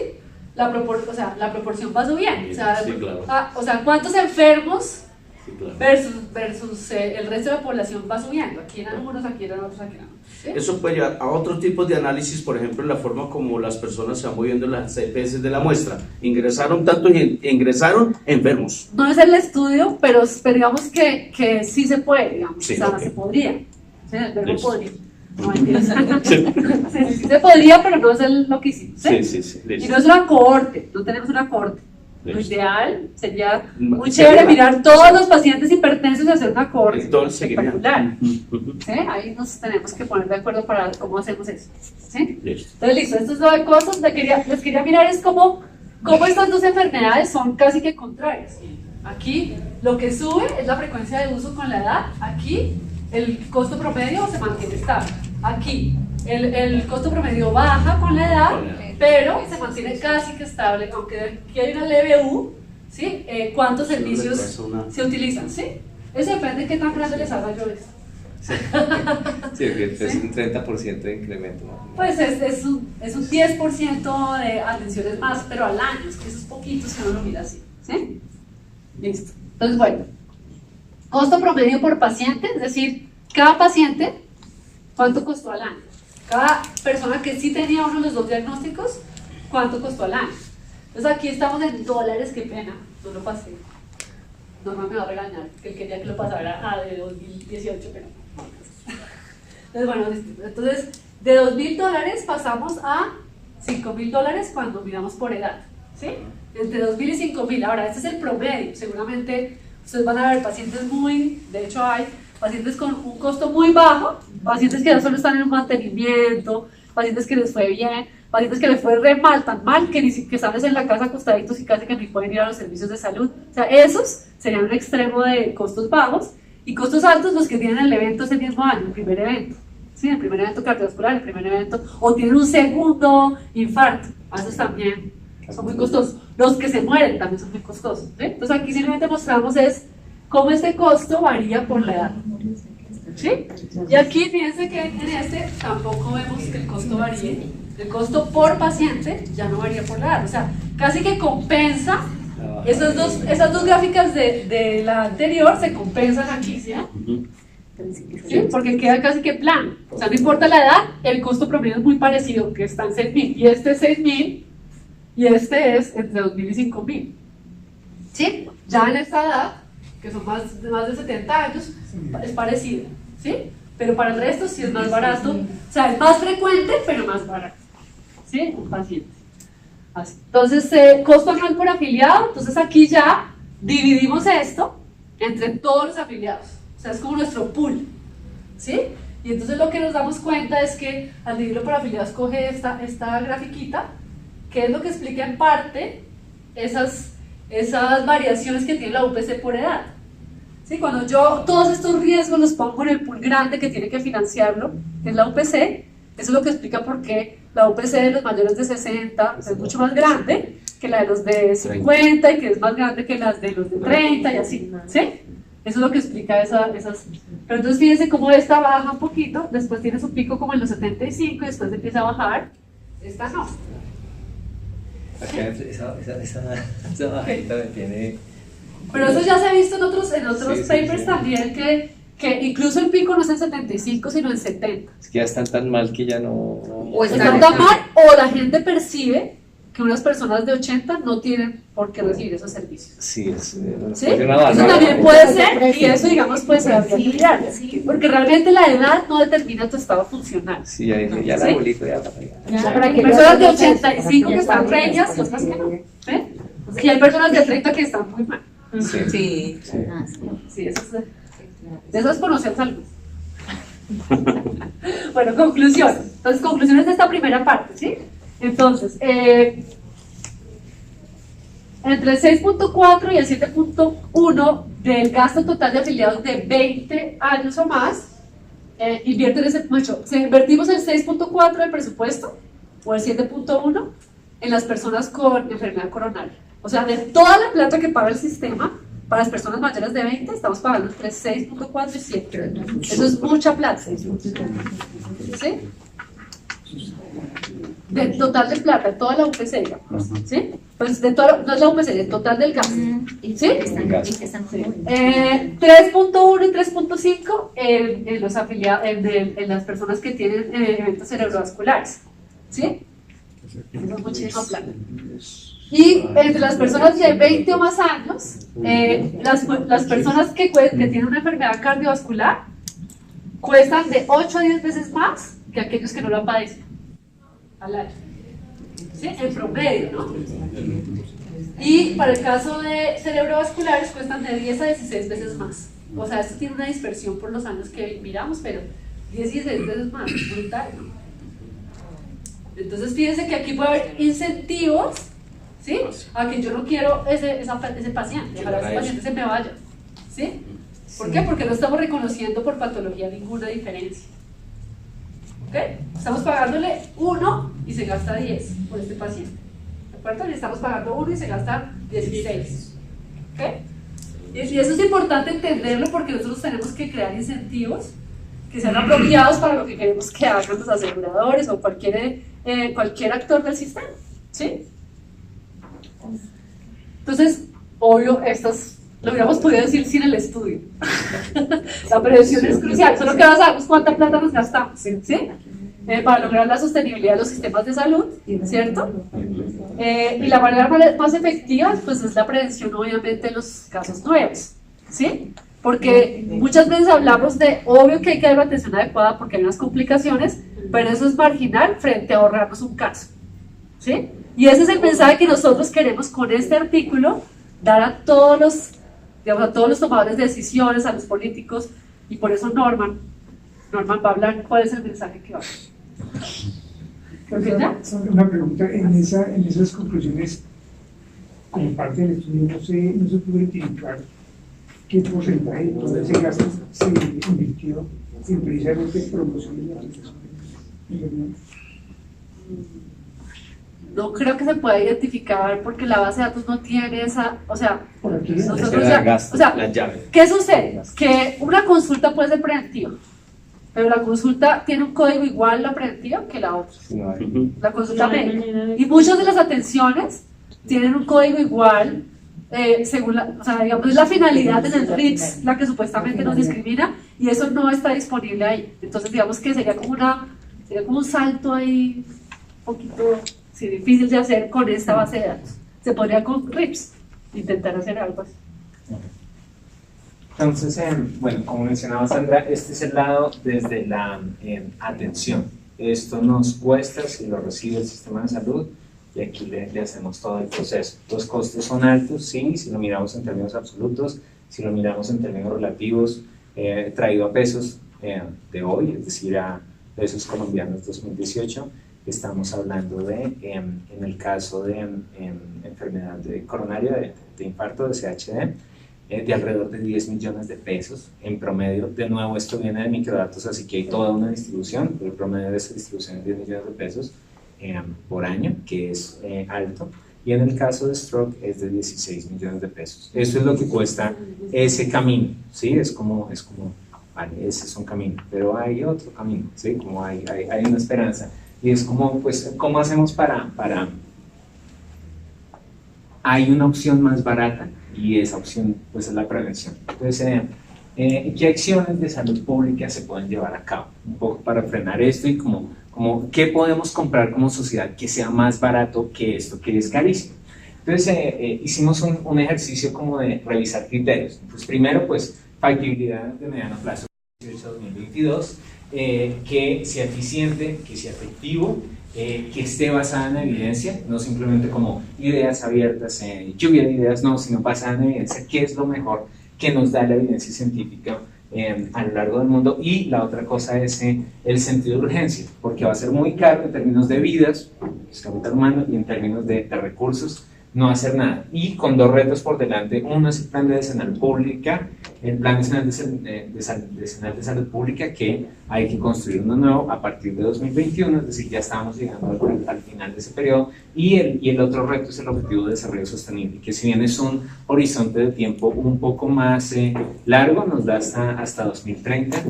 La proporción va subiendo. Sí, claro. O sea, ¿cuántos enfermos Sí, claro. versus el resto de la población va subiendo? Aquí eran unos, aquí eran otros, aquí eran otros. ¿Sí? Eso puede llevar a otros tipos de análisis, por ejemplo, en la forma como las personas se van moviendo en las EPS de la muestra. Ingresaron tanto y ingresaron enfermos. No es el estudio, pero digamos que sí se puede, digamos. Sí, o sea, ok. se podría. Sí, el verbo Listo. podría. No, mentiras. Sí, se podría, pero no es lo que hicimos. ¿Sí? Sí. Y Listo. no es una cohorte, no tenemos una cohorte. Lo Listo. ideal sería muy Sería- chévere mirar todos los pacientes hipertensos y hacer una cohorte. En todo el seguimiento. espectacular. Ujú. ¿Sí? Ahí nos tenemos que poner de acuerdo para ver cómo hacemos eso. ¿Sí? Listo. Entonces, listo, esto es lo de costos. Les quería mirar es cómo estas dos enfermedades son casi que contrarias. Aquí lo que sube es la frecuencia de uso con la edad. Aquí el costo promedio se mantiene estable. Aquí el costo promedio baja con la edad, pero se mantiene casi que estable, aunque aquí hay una leve U, ¿sí? ¿Cuántos servicios se utilizan? ¿Sí? Eso depende de qué tan grande les haga yo esto. Sí, que es un 30% de incremento, ¿no? Pues es un 10% de atenciones más, pero al año, es que eso es poquito si uno lo mira así. ¿Sí? Listo. Entonces, bueno, costo promedio por paciente, es decir, cada paciente, ¿cuánto costó al año? Cada persona que sí tenía uno de los dos diagnósticos, ¿cuánto costó al año? Entonces aquí estamos en dólares, qué pena, no lo pasé. Norma me va a regañar, que él quería que lo pasara a de 2018, pero no. Entonces, bueno, entonces de $2.000 pasamos a $5.000 cuando miramos por edad, ¿sí? Entre 2.000 y 5.000. Ahora, este es el promedio. Seguramente ustedes van a ver pacientes de hecho hay pacientes con un costo muy bajo, pacientes que ya solo están en un mantenimiento, pacientes que les fue bien, pacientes que les fue re mal, tan mal que están en la casa acostaditos y casi que ni pueden ir a los servicios de salud. O sea, esos serían un extremo de costos bajos y costos altos los que tienen el evento ese mismo año, el primer evento. Sí, el primer evento cardiovascular, el primer evento, o tienen un segundo infarto, esos también son muy costosos. Los que se mueren también son muy costosos. ¿Sí? Entonces aquí simplemente mostramos es cómo este costo varía por la edad. ¿Sí? Y aquí fíjense que en este tampoco vemos que el costo varíe. El costo por paciente ya no varía por la edad. O sea, casi que compensa. Esas dos gráficas de la anterior se compensan aquí, ¿sí? ¿Sí? Porque queda casi que plano. O sea, no importa la edad, el costo promedio es muy parecido, que está en 6.000. Y este es 6.000 y este es entre 2.000 y 5.000. ¿Sí? Ya en esta edad, que son más de 70 años, es parecido. ¿Sí? Pero para el resto sí es más barato. O sea, es más frecuente, pero más barato. ¿Sí? Un paciente. Así. Entonces, costo anual por afiliado. Entonces aquí ya dividimos esto entre todos los afiliados. O sea, es como nuestro pool. ¿Sí? Y entonces lo que nos damos cuenta es que al dividirlo por afiliados coge esta grafiquita, que es lo que explica en parte esas variaciones que tiene la UPC por edad. ¿Sí? Cuando yo todos estos riesgos los pongo en el pool grande que tiene que financiarlo, que es la UPC, eso es lo que explica por qué la UPC de los mayores de 60 es mucho más grande que la de los de 50 y que es más grande que las de los de 30 y así. ¿Sí? Eso es lo que explica esas. Pero entonces fíjense cómo esta baja un poquito, después tiene su pico como en los 75 y después empieza a bajar. Esta no. Acá esa bajita me tiene... Pero eso ya se ha visto en otros Sí, papers sí. también, que incluso el pico no es en 75, sino en 70. Es que ya están tan mal que ya no... O Está tan mal, o la gente percibe que unas personas de 80 no tienen por qué recibir esos servicios. Sí, es ¿Sí? una Eso barbaridad. también puede ser, y eso digamos puede ser habilidad, ¿sí? Porque realmente la edad no determina tu estado funcional. Sí, ya dije, ya el ¿Sí? abuelito ya Ya, para que Personas de ya- 85 que ya están saben, regias y otras que no. ¿Ven? Y hay personas de 30 que están muy mal. Sí. Sí. Sí. Ah, sí. Sí, eso es conocer salud. Bueno, conclusión. Entonces, conclusiones de esta primera parte, ¿sí? Entonces, entre el 6.4 y el 7.1 del gasto total de afiliados de 20 años o más, invierten si invertimos el 6.4 del presupuesto o el 7.1 en las personas con enfermedad coronaria. O sea, de toda la plata que paga el sistema, para las personas mayores de 20 estamos pagando entre 6.4 y 7. Eso es mucha plata. ¿Sí? Del total de plata, toda la UPC, digamos. ¿Sí? Pues de toda, no es la UPC, del total del gasto. ¿Sí? 3.1 y 3.5 en los afiliados, en las personas que tienen eventos cerebrovasculares. ¿Sí? Eso es muchísima plata. Y entre las personas de 20 o más años, las personas que tienen una enfermedad cardiovascular cuestan de 8 a 10 veces más que aquellos que no la padecen al año. ¿Sí? En promedio, ¿no? Y para el caso de cerebrovasculares cuestan de 10 a 16 veces más. O sea, esto tiene una dispersión por los años que miramos, pero 10 y 16 veces más, es brutal, ¿no? Entonces fíjense que aquí puede haber incentivos, ¿sí? A que yo no quiero ese paciente, ojalá ese paciente se me vaya, ¿sí? ¿Por qué? Porque no estamos reconociendo por patología ninguna diferencia. ¿Ok? Estamos pagándole 1 y se gasta 10 por este paciente. ¿De acuerdo? Le estamos pagando 1 y se gasta 16. ¿Ok? Y eso es importante entenderlo porque nosotros tenemos que crear incentivos que sean apropiados para lo que queremos que hagan los aseguradores o cualquier actor del sistema. ¿Sí? Entonces, obvio, lo hubiéramos podido decir sin el estudio. La prevención es crucial, solo que ahora sabemos cuánta plata nos gastamos, ¿sí? Para lograr la sostenibilidad de los sistemas de salud, ¿cierto? Y la manera más efectiva, pues, es la prevención, obviamente, de los casos nuevos, ¿sí? Porque muchas veces hablamos de, obvio que hay que dar una atención adecuada porque hay unas complicaciones, pero eso es marginal frente a ahorrarnos un caso, ¿sí? Y ese es el mensaje que nosotros queremos con este artículo dar a todos los tomadores de decisiones, a los políticos, y por eso Norman va a hablar cuál es el mensaje que va a dar. ¿Ok, ya? Una pregunta, en esas conclusiones, como parte del estudio, no se pudo identificar qué porcentaje de todo ese gasto se invirtió en precisamente promoción de la aplicación. No creo que se pueda identificar porque la base de datos no tiene esa, o sea, Por aquí, nosotros Ese era ya, el gasto, o sea, la llave. ¿qué sucede? Que una consulta puede ser preventiva, pero la consulta tiene un código igual la preventiva que la otra, Sí, no hay. la consulta médica. Y muchas de las atenciones tienen un código igual, según o sea, digamos, es la finalidad en el RITS la que supuestamente nos discrimina y eso no está disponible ahí. Entonces, digamos que sería como un salto ahí un poquito difícil de hacer con esta base de datos. Se podría con RIPS intentar hacer algo así. Entonces, bueno, como mencionaba Sandra, este es el lado desde la atención. Esto nos cuesta si lo recibe el sistema de salud y aquí le hacemos todo el proceso. Los costos son altos, sí, si lo miramos en términos absolutos, si lo miramos en términos relativos, traído a pesos de hoy, es decir, a pesos colombianos 2018, estamos hablando de, en el caso de enfermedad coronaria, de infarto, de CHD, de alrededor de 10 millones de pesos en promedio. De nuevo, esto viene de microdatos, así que hay toda una distribución, pero el promedio de esa distribución es 10 millones de pesos por año, que es alto. Y en el caso de stroke es de 16 millones de pesos. Eso es lo que cuesta ese camino, ¿sí? Es como vale, ese es un camino, pero hay otro camino, ¿sí? Como hay una esperanza. Y es como, pues, ¿cómo hacemos para...? Hay una opción más barata y esa opción, pues, es la prevención. Entonces, ¿qué acciones de salud pública se pueden llevar a cabo? Un poco para frenar esto y como qué podemos comprar como sociedad que sea más barato que esto que es carísimo. Entonces hicimos un ejercicio como de revisar criterios. Pues primero, pues factibilidad de mediano plazo, 2022, que sea eficiente, que sea efectivo, que esté basada en evidencia, no simplemente como ideas abiertas, lluvia de ideas, no, sino basada en evidencia, qué es lo mejor que nos da la evidencia científica a lo largo del mundo. Y la otra cosa es el sentido de urgencia, porque va a ser muy caro en términos de vidas, es capital humano, y en términos de recursos, no hacer nada. Y con dos retos por delante: uno es el plan decenal pública, el plan decenal de salud pública, que hay que construir uno nuevo a partir de 2021, es decir, ya estamos llegando al final de ese periodo. Y el otro reto es el objetivo de desarrollo sostenible, que si bien es un horizonte de tiempo un poco más largo, nos da hasta 2030,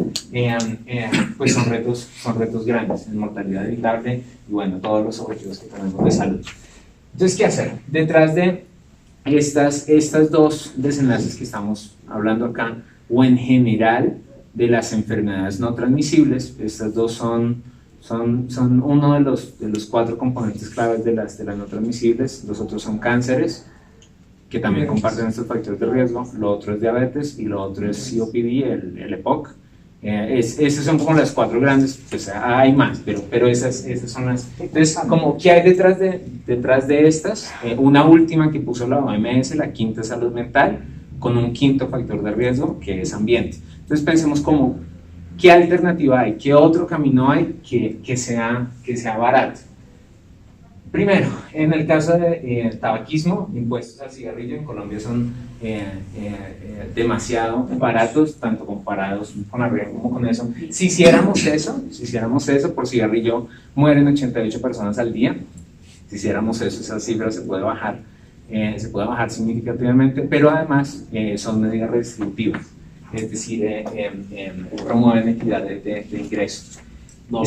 pues son retos grandes en mortalidad evitable y bueno, todos los objetivos que tenemos de salud. Entonces, ¿qué hacer? Detrás de estas dos desenlaces que estamos hablando acá, o en general de las enfermedades no transmisibles, estas dos son uno de los 4 componentes claves de las no transmisibles. Los otros son cánceres, que también comparten estos factores de riesgo. Lo otro es diabetes y lo otro es COPD, el EPOC. Esas son como las 4 grandes, pues hay más, pero esas son las. Entonces, como ¿qué hay detrás de estas? Una última que puso la OMS, la quinta salud mental, con un quinto factor de riesgo, que es ambiente. Entonces pensemos como, ¿qué alternativa hay? ¿Qué otro camino hay que sea barato? Primero, en el caso de tabaquismo, impuestos al cigarrillo en Colombia son demasiado baratos, tanto comparados con arriba como con eso. Si hiciéramos eso, por cigarrillo mueren 88 personas al día. Si hiciéramos eso, esa cifra se puede bajar significativamente, pero además son medidas redistributivas, es decir, promueven equidad de ingresos. No,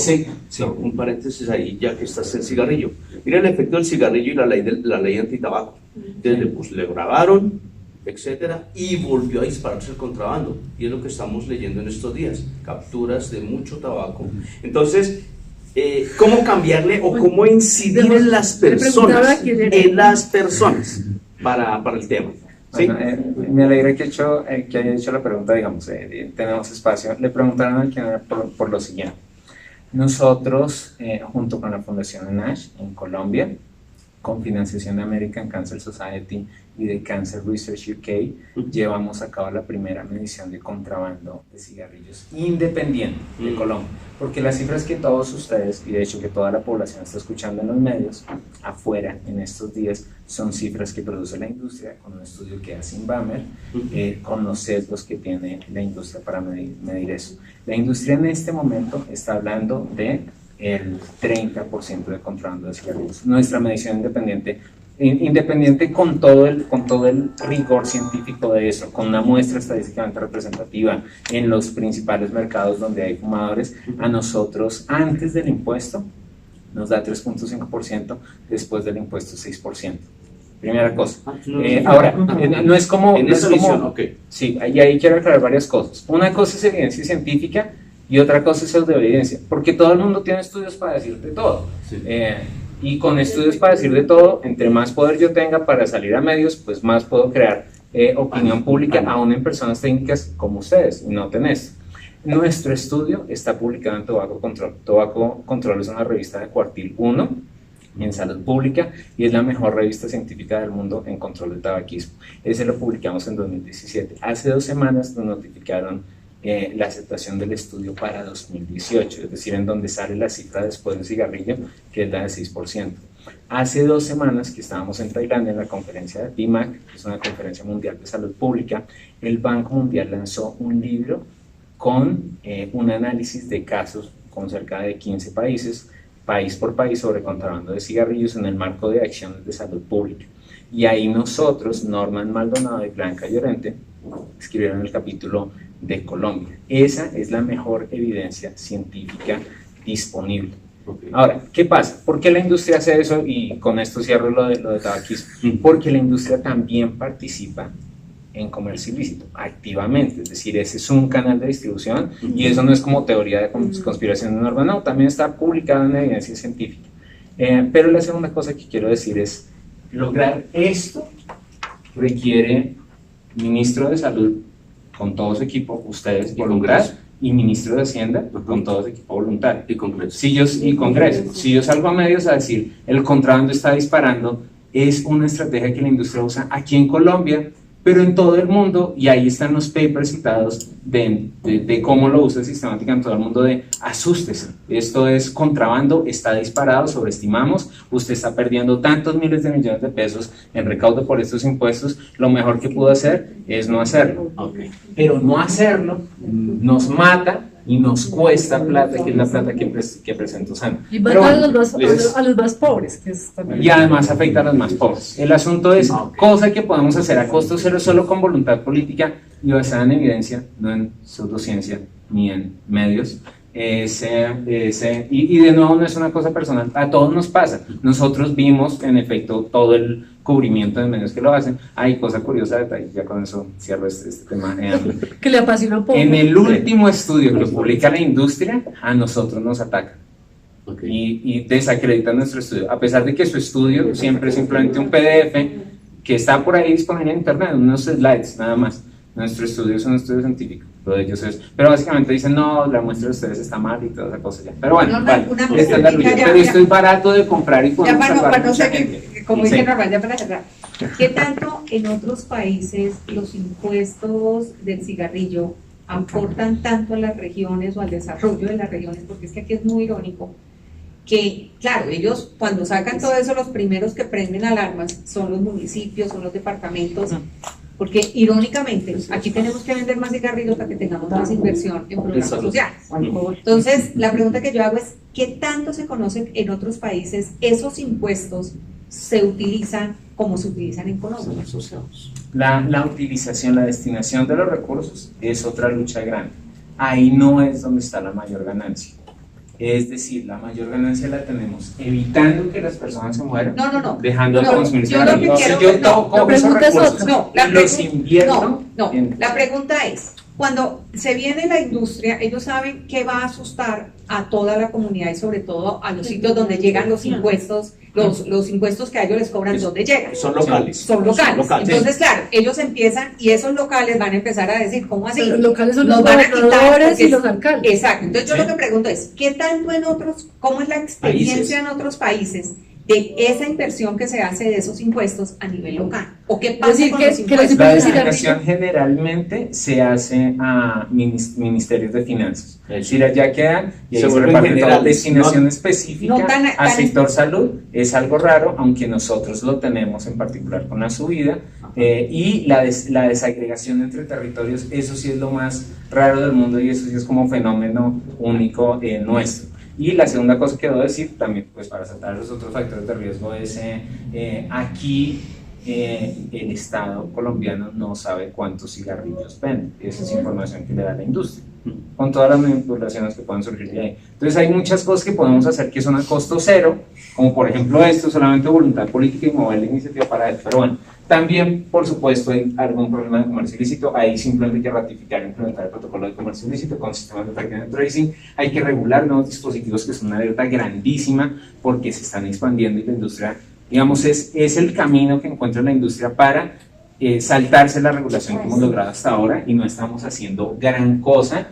un paréntesis ahí, ya que estás en cigarrillo. Mira el efecto del cigarrillo y la ley antitabaco. Desde, pues, le grabaron, etcétera, y volvió a dispararse el contrabando. Y es lo que estamos leyendo en estos días: capturas de mucho tabaco. Entonces, ¿cómo cambiarle o cómo incidir en las personas? Para el tema. ¿Sí? Bueno, me alegra que haya hecho la pregunta, digamos, tenemos espacio. Le preguntaron al que por lo siguiente. Nosotros, junto con la Fundación NASH en Colombia, con financiación de American Cancer Society y de Cancer Research UK, llevamos a cabo la primera medición de contrabando de cigarrillos independiente de Colombia, porque las cifras que todos ustedes, y de hecho que toda la población está escuchando en los medios afuera en estos días, son cifras que produce la industria, con un estudio que hace Inbamer, con los sesgos que tiene la industria para medir eso. La industria en este momento está hablando de el 30% de contrabando de cigarrillos. Nuestra medición independiente con todo el rigor científico de eso, con una muestra estadísticamente representativa en los principales mercados donde hay fumadores, a nosotros antes del impuesto nos da 3.5%, después del impuesto 6%. Primera cosa. Ahora, no es como... Okay. Sí, y ahí quiero aclarar varias cosas. Una cosa es evidencia científica y otra cosa es pseudoevidencia, porque todo el mundo tiene estudios para decir de todo. Sí. Y con estudios para decir de todo, entre más poder yo tenga para salir a medios, pues más puedo crear opinión pública, aún en personas técnicas como ustedes, y no tenés. Nuestro estudio está publicado en Tobacco Control. Tobacco Control es una revista de cuartil 1 en salud pública y es la mejor revista científica del mundo en control del tabaquismo. Ese lo publicamos en 2017. Hace 2 semanas nos notificaron la aceptación del estudio para 2018, es decir, en donde sale la cifra después del cigarrillo, que es la del 6%. Hace 2 semanas que estábamos en Tailandia en la conferencia de PIMAC, que es una conferencia mundial de salud pública, el Banco Mundial lanzó un libro con un análisis de casos con cerca de 15 países, país por país, sobre contrabando de cigarrillos en el marco de acciones de salud pública. Y ahí nosotros, Norman Maldonado y Blanca Llorente, escribieron el capítulo de Colombia. Esa es la mejor evidencia científica disponible. Okay. Ahora, ¿qué pasa? ¿Por qué la industria hace eso? Y con esto cierro lo de tabaquismo. Porque la industria también participa en comercio ilícito, activamente, es decir, ese es un canal de distribución y eso no es como teoría de conspiración de norma, no, también está publicado en evidencia científica. Pero la segunda cosa que quiero decir es, lograr esto requiere ministro de Salud con todo su equipo, ustedes voluntarios, y ministro de Hacienda con todo su equipo voluntario. Y Congreso. Y Congreso. Si yo salgo a medios a decir el contrabando está disparando, es una estrategia que la industria usa aquí en Colombia, pero en todo el mundo, y ahí están los papers citados de cómo lo usa sistemáticamente en todo el mundo, de asústese, esto es contrabando, está disparado, sobreestimamos, usted está perdiendo tantos miles de millones de pesos en recaudo por estos impuestos, lo mejor que pudo hacer es no hacerlo. Pero no hacerlo nos mata y nos cuesta plata, que es la plata que presentó Sandra. Y mata a los más pobres, que es también. Y además afecta a los más pobres. El asunto es cosa que podemos hacer a costo cero solo con voluntad política y basada en evidencia, no en pseudociencia ni en medios. Y de nuevo no es una cosa personal, a todos nos pasa. Nosotros vimos en efecto todo el cubrimiento de medios que lo hacen. Hay cosa curiosa de detalle, ya con eso cierro este tema. Que le apasiona un poco. En el último estudio que lo publica la industria, a nosotros nos atacan. Y desacreditan nuestro estudio, a pesar de que su estudio siempre es simplemente un PDF que está por ahí disponible en internet, unos slides nada más. Nuestro estudio es un estudio científico, lo de ellos es, pero básicamente dicen no, la muestra de ustedes está mal y toda esa cosa ya. Pero bueno, vale, esta es la lucha, pero esto es barato de comprar y podemos salvar mucha gente. Como dice Normal, ya para cerrar, ¿qué tanto en otros países los impuestos del cigarrillo aportan tanto a las regiones o al desarrollo de las regiones? Porque es que aquí es muy irónico que, claro, ellos cuando sacan todo eso, los primeros que prenden alarmas son los municipios, son los departamentos, porque irónicamente aquí tenemos que vender más cigarrillos para que tengamos más inversión en programas sociales. Entonces, la pregunta que yo hago es, ¿qué tanto se conocen en otros países esos impuestos se utilizan como se utilizan en Colombia? La utilización, la destinación de los recursos es otra lucha grande. Ahí no es donde está la mayor ganancia. Es decir, la mayor ganancia la tenemos evitando que las personas se mueran, dejando de consumir cigarrillos. Si yo toco esos recursos y los invierto. La pregunta es, cuando se viene la industria, ellos saben que va a asustar a toda la comunidad y sobre todo a los sitios donde llegan los impuestos, los impuestos que a ellos les cobran, ¿dónde llegan? Son locales. Son locales. Entonces, claro, ellos empiezan y esos locales van a empezar a decir, ¿cómo así? Los locales son los gobernadores y los alcaldes. Exacto. Entonces, yo lo que pregunto es, ¿qué tanto en otros, cómo es la experiencia en otros países de esa inversión que se hace de esos impuestos a nivel local? ¿O qué pasa con los impuestos? La destinación generalmente se hace a ministerios de finanzas. Es decir, allá quedan y ahí se reparte destinación específica a sector salud. Es algo raro, aunque nosotros lo tenemos en particular con la subida. Y la desagregación entre territorios, eso sí es lo más raro del mundo y eso sí es como fenómeno único nuestro. Y la segunda cosa que debo decir, también pues para saltar los otros factores de riesgo, es aquí el Estado colombiano no sabe cuántos cigarrillos vende. Esa es información que le da la industria, con todas las manipulaciones que puedan surgir de ahí. Entonces hay muchas cosas que podemos hacer que son a costo cero, como por ejemplo esto, solamente voluntad política y mover la iniciativa para él. Pero bueno, también por supuesto hay algún problema de comercio ilícito, ahí simplemente hay que ratificar e implementar el protocolo de comercio ilícito con sistemas de tracking and tracing, hay que regular nuevos dispositivos que son una alerta grandísima porque se están expandiendo y la industria, digamos, es el camino que encuentra la industria para saltarse la regulación que hemos logrado hasta ahora y no estamos haciendo gran cosa.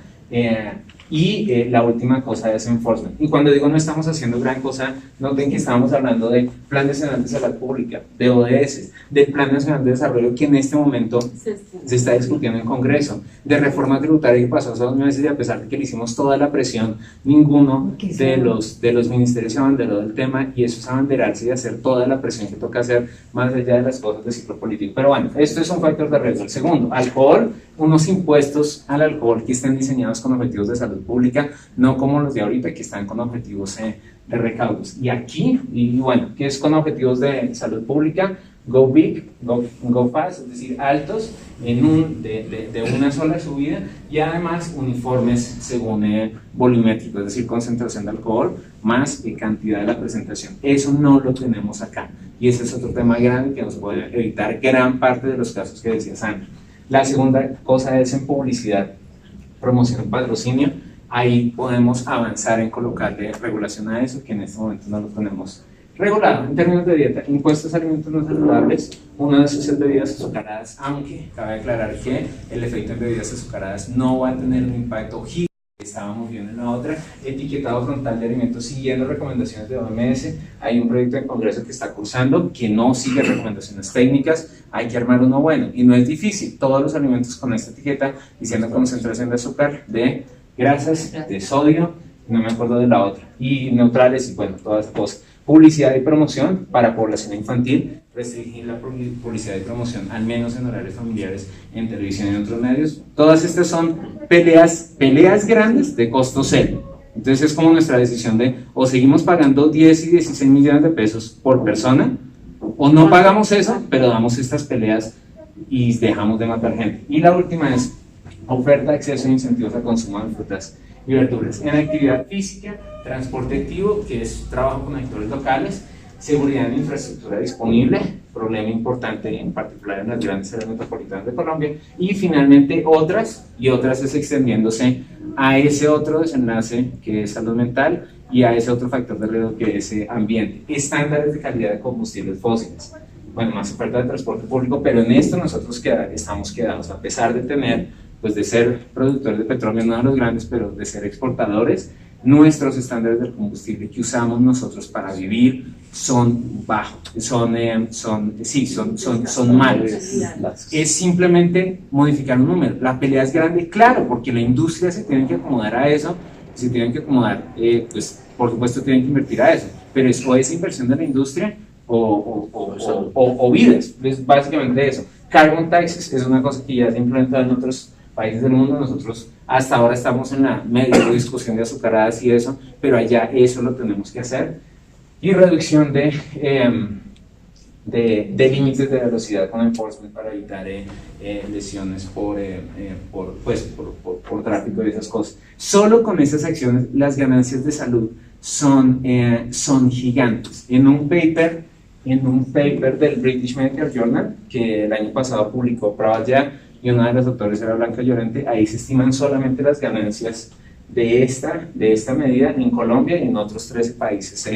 Y la última cosa es enforcement. Y cuando digo no estamos haciendo gran cosa, noten que estamos hablando del Plan Nacional de Salud Pública, de ODS, del Plan Nacional de Desarrollo que en este momento se está discutiendo en Congreso, de reforma tributaria que pasó hace 2 meses y a pesar de que le hicimos toda la presión, ninguno de los ministerios se abanderó del tema y eso es abanderarse y hacer toda la presión que toca hacer más allá de las cosas de ciclo político. Pero bueno, esto es un factor de riesgo. El segundo, alcohol, unos impuestos al alcohol que estén diseñados con objetivos de salud pública, no como los de ahorita que están con objetivos de recaudos. Y aquí, y bueno, que es con objetivos de salud pública, go big, go fast, es decir, altos de una sola subida y además uniformes según volumétrico, es decir, concentración de alcohol más cantidad de la presentación. Eso no lo tenemos acá y ese es otro tema grande que nos puede evitar gran parte de los casos que decía Sandra. La segunda cosa es en publicidad, promoción, patrocinio. Ahí podemos avanzar en colocarle regulación a eso, que en este momento no lo tenemos regulado. En términos de dieta, impuestos a alimentos no saludables, uno de esos es bebidas azucaradas, aunque cabe aclarar que el efecto en bebidas azucaradas no va a tener un impacto gigante. Estábamos viendo en la otra, etiquetado frontal de alimentos siguiendo recomendaciones de OMS. Hay un proyecto en Congreso que está cursando que no sigue recomendaciones técnicas, hay que armar uno bueno y no es difícil. Todos los alimentos con esta etiqueta diciendo concentración de azúcar, de grasas, de sodio, no me acuerdo de la otra, y neutrales y bueno, todas esas cosas. Publicidad y promoción para población infantil, restringir la publicidad y promoción, al menos en horarios familiares, en televisión y en otros medios. Todas estas son peleas grandes de costo cero. Entonces es como nuestra decisión de o seguimos pagando 10 y 16 millones de pesos por persona, o no pagamos eso, pero damos estas peleas y dejamos de matar gente. Y la última es oferta, acceso e incentivos al consumo de frutas y verduras. En actividad física, transporte activo, que es trabajo con actores locales, seguridad en infraestructura disponible, problema importante en particular en las grandes áreas metropolitanas de Colombia, y finalmente otras es extendiéndose a ese otro desenlace que es salud mental y a ese otro factor de riesgo que es ambiente, estándares de calidad de combustibles fósiles. Bueno, más oferta de transporte público, pero en esto nosotros estamos quedados, a pesar de tener, pues de ser productores de petróleo, no de los grandes, pero de ser exportadores, nuestros estándares del combustible que usamos nosotros para vivir son bajos, son malos. Es simplemente modificar un número. La pelea es grande, claro, porque la industria se tiene que acomodar a eso, se tienen que acomodar, pues por supuesto tienen que invertir a eso, pero es o esa inversión de la industria o vidas, es básicamente eso. Carbon taxes es una cosa que ya se ha implementado en otros países del mundo. Nosotros hasta ahora estamos en la media discusión de azucaradas y eso, pero allá eso lo tenemos que hacer. Y reducción de límites de velocidad con enforcement para evitar lesiones por tráfico y esas cosas. Solo con esas acciones las ganancias de salud son gigantes. En un paper del British Medical Journal, que el año pasado publicó Pravaya, y una de las doctores era Blanca Llorente, ahí se estiman solamente las ganancias de esta medida en Colombia y en otros 13 países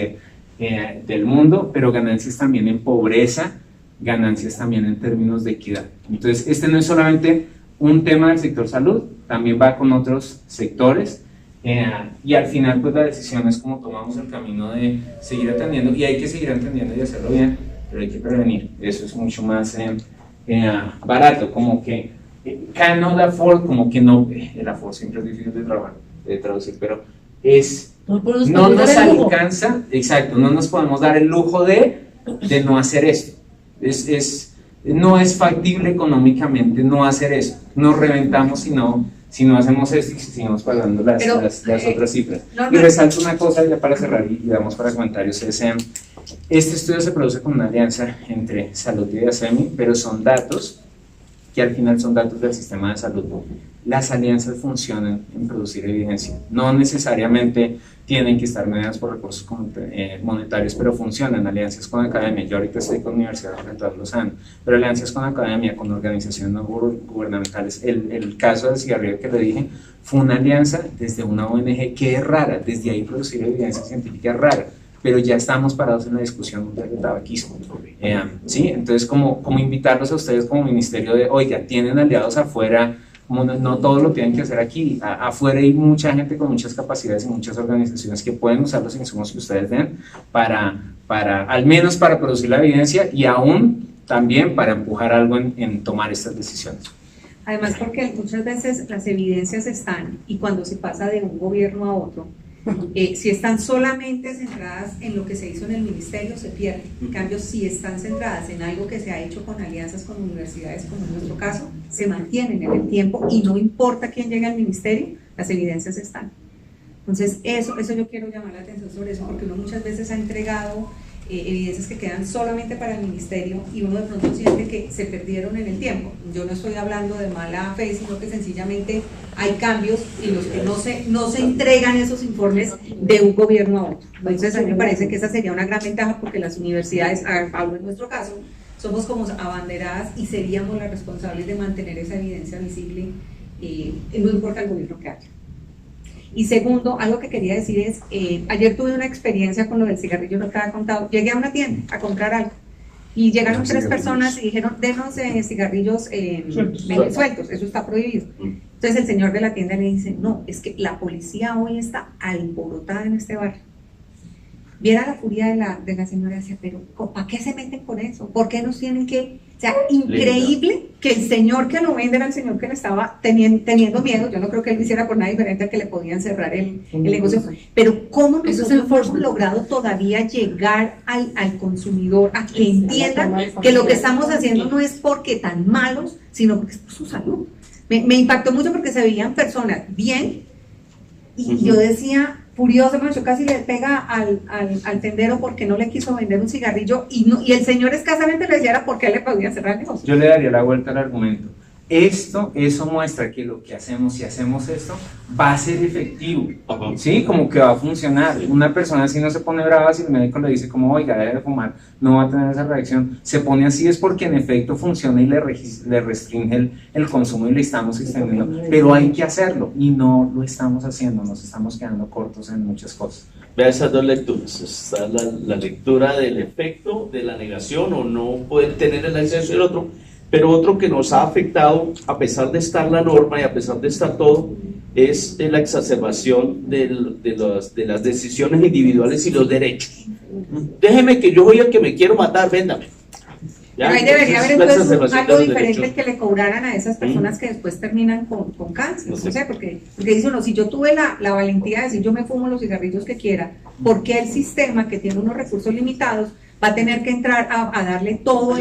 del mundo, pero ganancias también en pobreza, ganancias también en términos de equidad. Entonces, este no es solamente un tema del sector salud, también va con otros sectores, y al final pues la decisión es cómo tomamos el camino de seguir atendiendo, y hay que seguir atendiendo y hacerlo bien, pero hay que prevenir. Eso es mucho más barato, como que cannot afford, como que no, el afford siempre es difícil de traducir, pero es, no nos alcanza, exacto, no nos podemos dar el lujo de no hacer esto, no es factible económicamente no hacer eso, nos reventamos si no hacemos esto y seguimos pagando las otras cifras. Y resalto una cosa ya para cerrar y damos para comentarios, este estudio se produce con una alianza entre Salud y Diasemi, pero son datos que al final son datos del sistema de salud. Las alianzas funcionan en producir evidencia, no necesariamente tienen que estar mediadas por recursos monetarios, pero funcionan. Alianzas con academia, yo ahorita estoy con Universidad Oriental de Lozano, pero alianzas con academia, con organizaciones no gubernamentales. El caso del cigarrillo que le dije fue una alianza desde una ONG que es rara, desde ahí producir evidencia científica es rara, pero ya estamos parados en la discusión mundial del tabaquismo. ¿Sí? Entonces, como invitarlos a ustedes como ministerio de, oiga, tienen aliados afuera, no todo lo tienen que hacer aquí, afuera hay mucha gente con muchas capacidades y muchas organizaciones que pueden usar los insumos que ustedes den para al menos para producir la evidencia y aún también para empujar algo en tomar estas decisiones. Además, porque muchas veces las evidencias están y cuando se pasa de un gobierno a otro, si están solamente centradas en lo que se hizo en el ministerio, se pierden. En cambio, si están centradas en algo que se ha hecho con alianzas con universidades, como en nuestro caso, se mantienen en el tiempo y no importa quién llegue al ministerio, las evidencias están. Entonces, eso yo quiero llamar la atención sobre eso, porque uno muchas veces ha entregado evidencias que quedan solamente para el ministerio y uno de pronto siente que se perdieron en el tiempo. Yo no estoy hablando de mala fe, sino que sencillamente hay cambios en los que no se entregan esos informes de un gobierno a otro. Entonces a mí me parece que esa sería una gran ventaja porque las universidades, hablo en nuestro caso, somos como abanderadas y seríamos las responsables de mantener esa evidencia visible, no importa el gobierno que haya. Y segundo, algo que quería decir es, ayer tuve una experiencia con lo del cigarrillo, lo que había contado. Llegué a una tienda a comprar algo y llegaron 3 personas y dijeron, denos cigarrillos sueltos, eso está prohibido. Entonces el señor de la tienda le dice, no, es que la policía hoy está alborotada en este barrio. Viera la furia de la señora, decía, pero ¿para qué se meten con eso? ¿Por qué nos tienen que...? O sea, increíble que el señor que lo vende era el señor que le estaba teniendo miedo. Yo no creo que él lo hiciera por nada diferente a que le podían cerrar el negocio. Pero ¿cómo nosotros hemos logrado todavía llegar al consumidor a que entienda que lo que estamos haciendo no es porque tan malos, sino porque es por su salud? Me impactó mucho porque se veían personas bien y yo decía... furioso, yo casi le pega al tendero porque no le quiso vender un cigarrillo y el señor escasamente le decía era porque le podía cerrar el negocio. Yo le daría la vuelta al argumento. Eso muestra que lo que hacemos, si hacemos esto, va a ser efectivo, ¿sí? Como que va a funcionar. Una persona así no se pone brava si el médico le dice como, oiga, debe de fumar, no va a tener esa reacción. Se pone así es porque en efecto funciona y le restringe el consumo y le estamos extendiendo. Pero hay que hacerlo y no lo estamos haciendo, nos estamos quedando cortos en muchas cosas. Vea esas dos lecturas. Está la lectura del efecto de la negación o no poder tener el acceso del otro. Pero otro que nos ha afectado, a pesar de estar la norma y a pesar de estar todo, es la exacerbación de las decisiones individuales y los derechos. Déjeme que yo soy el que me quiero matar, véndame. Pero ahí debería haber entonces algo diferente que le cobraran a esas personas que después terminan con cáncer, no sé, porque dice uno, si yo tuve la valentía de decir yo me fumo los cigarrillos que quiera, ¿por qué el sistema que tiene unos recursos limitados va a tener que entrar a darle todo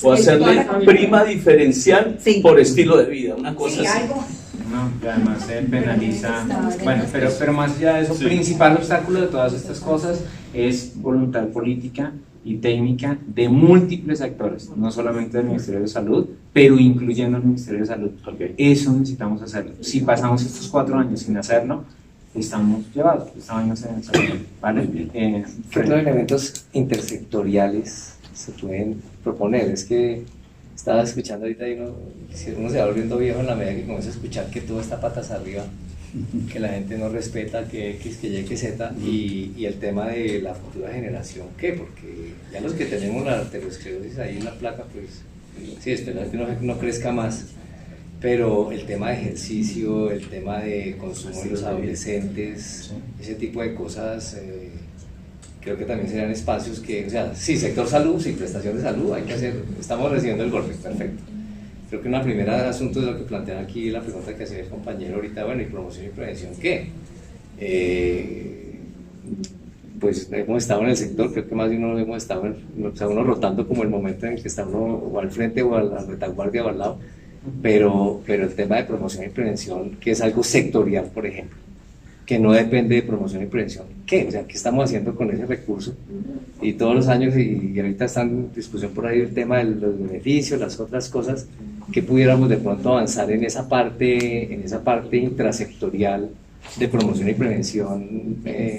o hacerle prima diferencial por estilo de vida, una cosa así? Algo. No, y además se penaliza, bueno, pero más allá de eso, el principal obstáculo de todas estas cosas es voluntad política y técnica de múltiples actores, no solamente del Ministerio de Salud, pero incluyendo el Ministerio de Salud. Eso necesitamos hacerlo. Si pasamos estos 4 años sin hacerlo, estamos llevados, esta vaina se ¿vale? ¿Qué otros elementos intersectoriales se pueden proponer? Es que estaba escuchando ahorita y uno se va volviendo viejo en la medida que comienza a escuchar que todo está patas arriba, que la gente no respeta, que X, que Y, que Z, y el tema de la futura generación, ¿qué? Porque ya los que tenemos la arteriosclerosis ahí en la placa, pues sí, esperar que no crezca más. Pero el tema de ejercicio, el tema de consumo de los adolescentes, ese tipo de cosas, creo que también serían espacios que, o sea, sí, sector salud, sí, prestación de salud, hay que hacer, estamos recibiendo el golpe, perfecto. Creo que una primera asunto es lo que plantean aquí, la pregunta que hacía el compañero ahorita, bueno, ¿y promoción y prevención qué? Pues hemos estado en el sector, creo que más de uno hemos estado, o sea, uno rotando como el momento en el que está uno o al frente o a la retaguardia o al lado. Pero el tema de promoción y prevención, que es algo sectorial, por ejemplo, que no depende de promoción y prevención, ¿qué? O sea, ¿qué estamos haciendo con ese recurso? Y todos los años, y ahorita está en discusión por ahí el tema de los beneficios, las otras cosas, que pudiéramos de pronto avanzar en esa parte intrasectorial de promoción y prevención,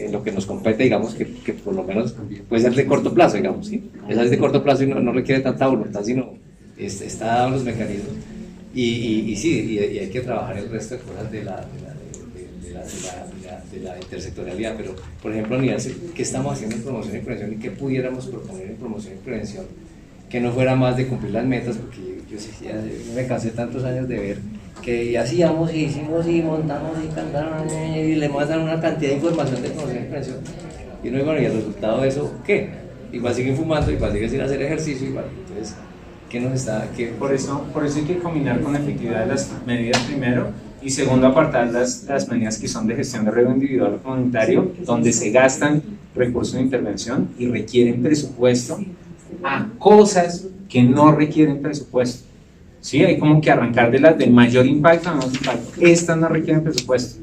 lo que nos compete, digamos, que por lo menos puede ser de corto plazo, digamos, ¿sí? Esa es de corto plazo y no requiere tanta voluntad, sino está dado los mecanismos. Y sí, y hay que trabajar el resto de cosas de la intersectorialidad, pero por ejemplo a nivel, ¿qué estamos haciendo en promoción y prevención y qué pudiéramos proponer en promoción y prevención que no fuera más de cumplir las metas? Porque yo ya me cansé tantos años de ver que hacíamos y hicimos y montamos y cantamos y le mandan una cantidad de información de promoción y prevención y no, bueno, y el resultado de eso, ¿qué? Igual siguen fumando, igual siguen sin hacer ejercicio, igual, entonces Por eso hay que combinar con efectividad las medidas primero y segundo apartar las medidas que son de gestión de riesgo individual o comunitario, donde se gastan recursos de intervención y requieren presupuesto a cosas que no requieren presupuesto. Sí, hay como que arrancar de las del mayor impacto a menos impacto. Estas no requieren presupuesto.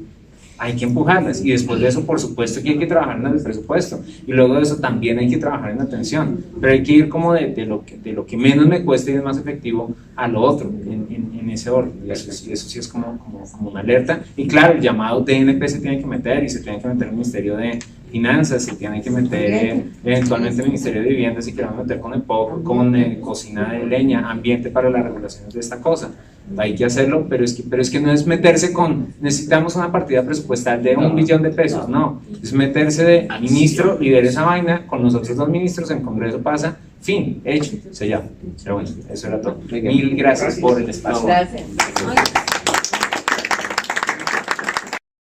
Hay que empujarlas y después de eso por supuesto que hay que trabajar en el presupuesto y luego de eso también hay que trabajar en la atención, pero hay que ir como de lo que menos me cuesta y es más efectivo a lo otro, en en ese orden, y eso sí es como una alerta. Y claro, el llamado DNP se tiene que meter, y se tiene que meter el Ministerio de Finanzas, se tiene que meter eventualmente el Ministerio de Vivienda, si queremos meter con el POC, con cocina de leña, ambiente para las regulaciones de esta cosa. Hay que hacerlo, pero es que no es meterse con, necesitamos una partida presupuestal de 1 billón de pesos, no, es meterse de ministro, lidera esa vaina, con nosotros 2 ministros, en Congreso pasa, fin, hecho, se llama. Pero bueno, eso era todo. Mil gracias por el espacio. Gracias.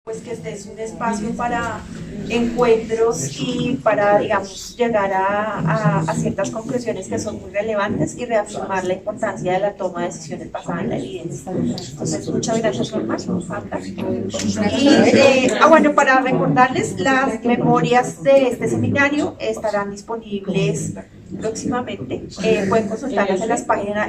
Pues que este es un espacio para encuentros y para, digamos, llegar a ciertas conclusiones que son muy relevantes y reafirmar la importancia de la toma de decisiones basadas en la evidencia. Entonces, muchas gracias, Norma. Fantástico. Y, bueno, para recordarles, las memorias de este seminario estarán disponibles próximamente. Pueden consultarlas en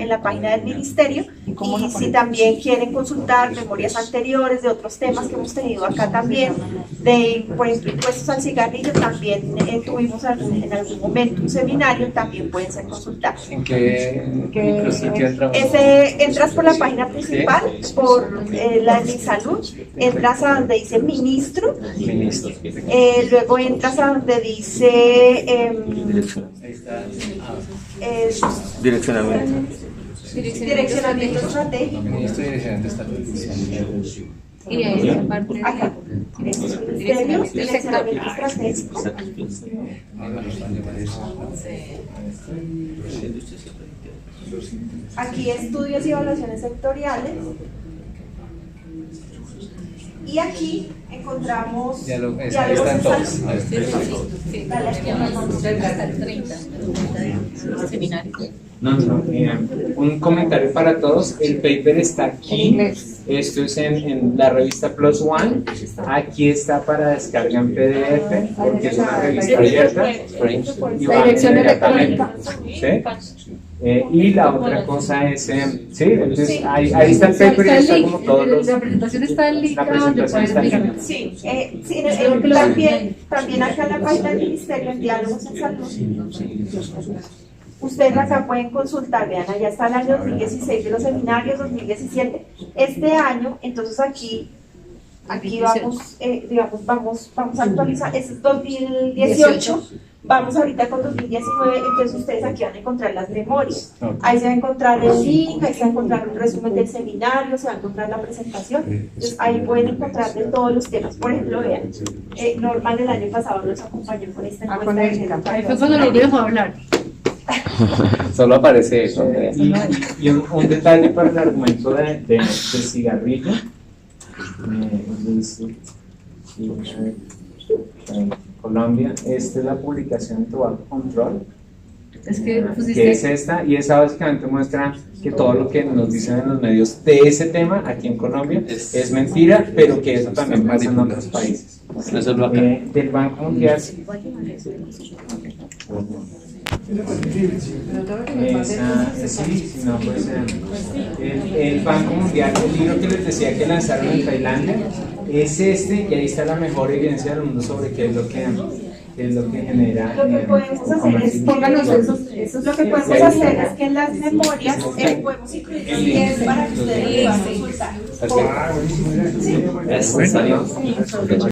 la página del Ministerio, y si también quieren consultar memorias anteriores de otros temas que hemos tenido acá también, de, por ejemplo, impuestos al cigarrillo, también tuvimos en algún momento un seminario, también pueden ser consultados. ¿En qué entramos? Entras por la página principal, por la de Mi Salud, entras a donde dice Ministro, luego entras a donde dice Direccionamiento. Direccionamiento estratégico. Ministro de Direccionamiento Estratégico. Y ahí es parte de Acá. Ministerio, Direccionamiento Estratégico. Aquí estudios y evaluaciones sectoriales. Y aquí encontramos Ahí diálogos están en todos. salud. Dale, aquí vamos. No, un comentario para todos. El paper está aquí. Esto es en la revista Plus One. Aquí está para descarga en PDF, porque es una revista abierta. Y va inmediatamente. ¿Sí? Y la otra cosa es, sí, entonces ahí está el paper y está como todos los. La presentación está en link. La presentación está aquí. Sí, también acá en la página del Ministerio, en Diálogos en Salud. Ustedes acá pueden consultar, vean, allá está el año 2016 de los seminarios, 2017. Este año, entonces aquí vamos a actualizar, este es 2018, vamos ahorita con 2019, entonces ustedes aquí van a encontrar las memorias. Ahí se va a encontrar el link, ahí se va a encontrar un resumen del seminario, se va a encontrar la presentación, entonces ahí pueden encontrar de todos los temas. Por ejemplo, vean, Norman el año pasado nos acompañó con esta encuesta de género. Ahí fue cuando lo dejó hablar. Solo aparece eso. Y un detalle para el argumento de cigarrillo. Dice, en Colombia, esta es la publicación de Tobacco Control, Es que que es esta, y esa básicamente muestra que todo lo que nos dicen en los medios de ese tema aquí en Colombia es mentira, pero que eso también pasa en otros países. Del Banco Mundial. El Banco Mundial, el libro que les decía que lanzaron en Tailandia, es este, y ahí está la mejor evidencia del mundo sobre qué es lo que genera. Lo que podemos hacer es, pónganos eso, lo que podemos hacer es que en las memorias podemos incluir es para que ustedes puedan consultar. Perfecto.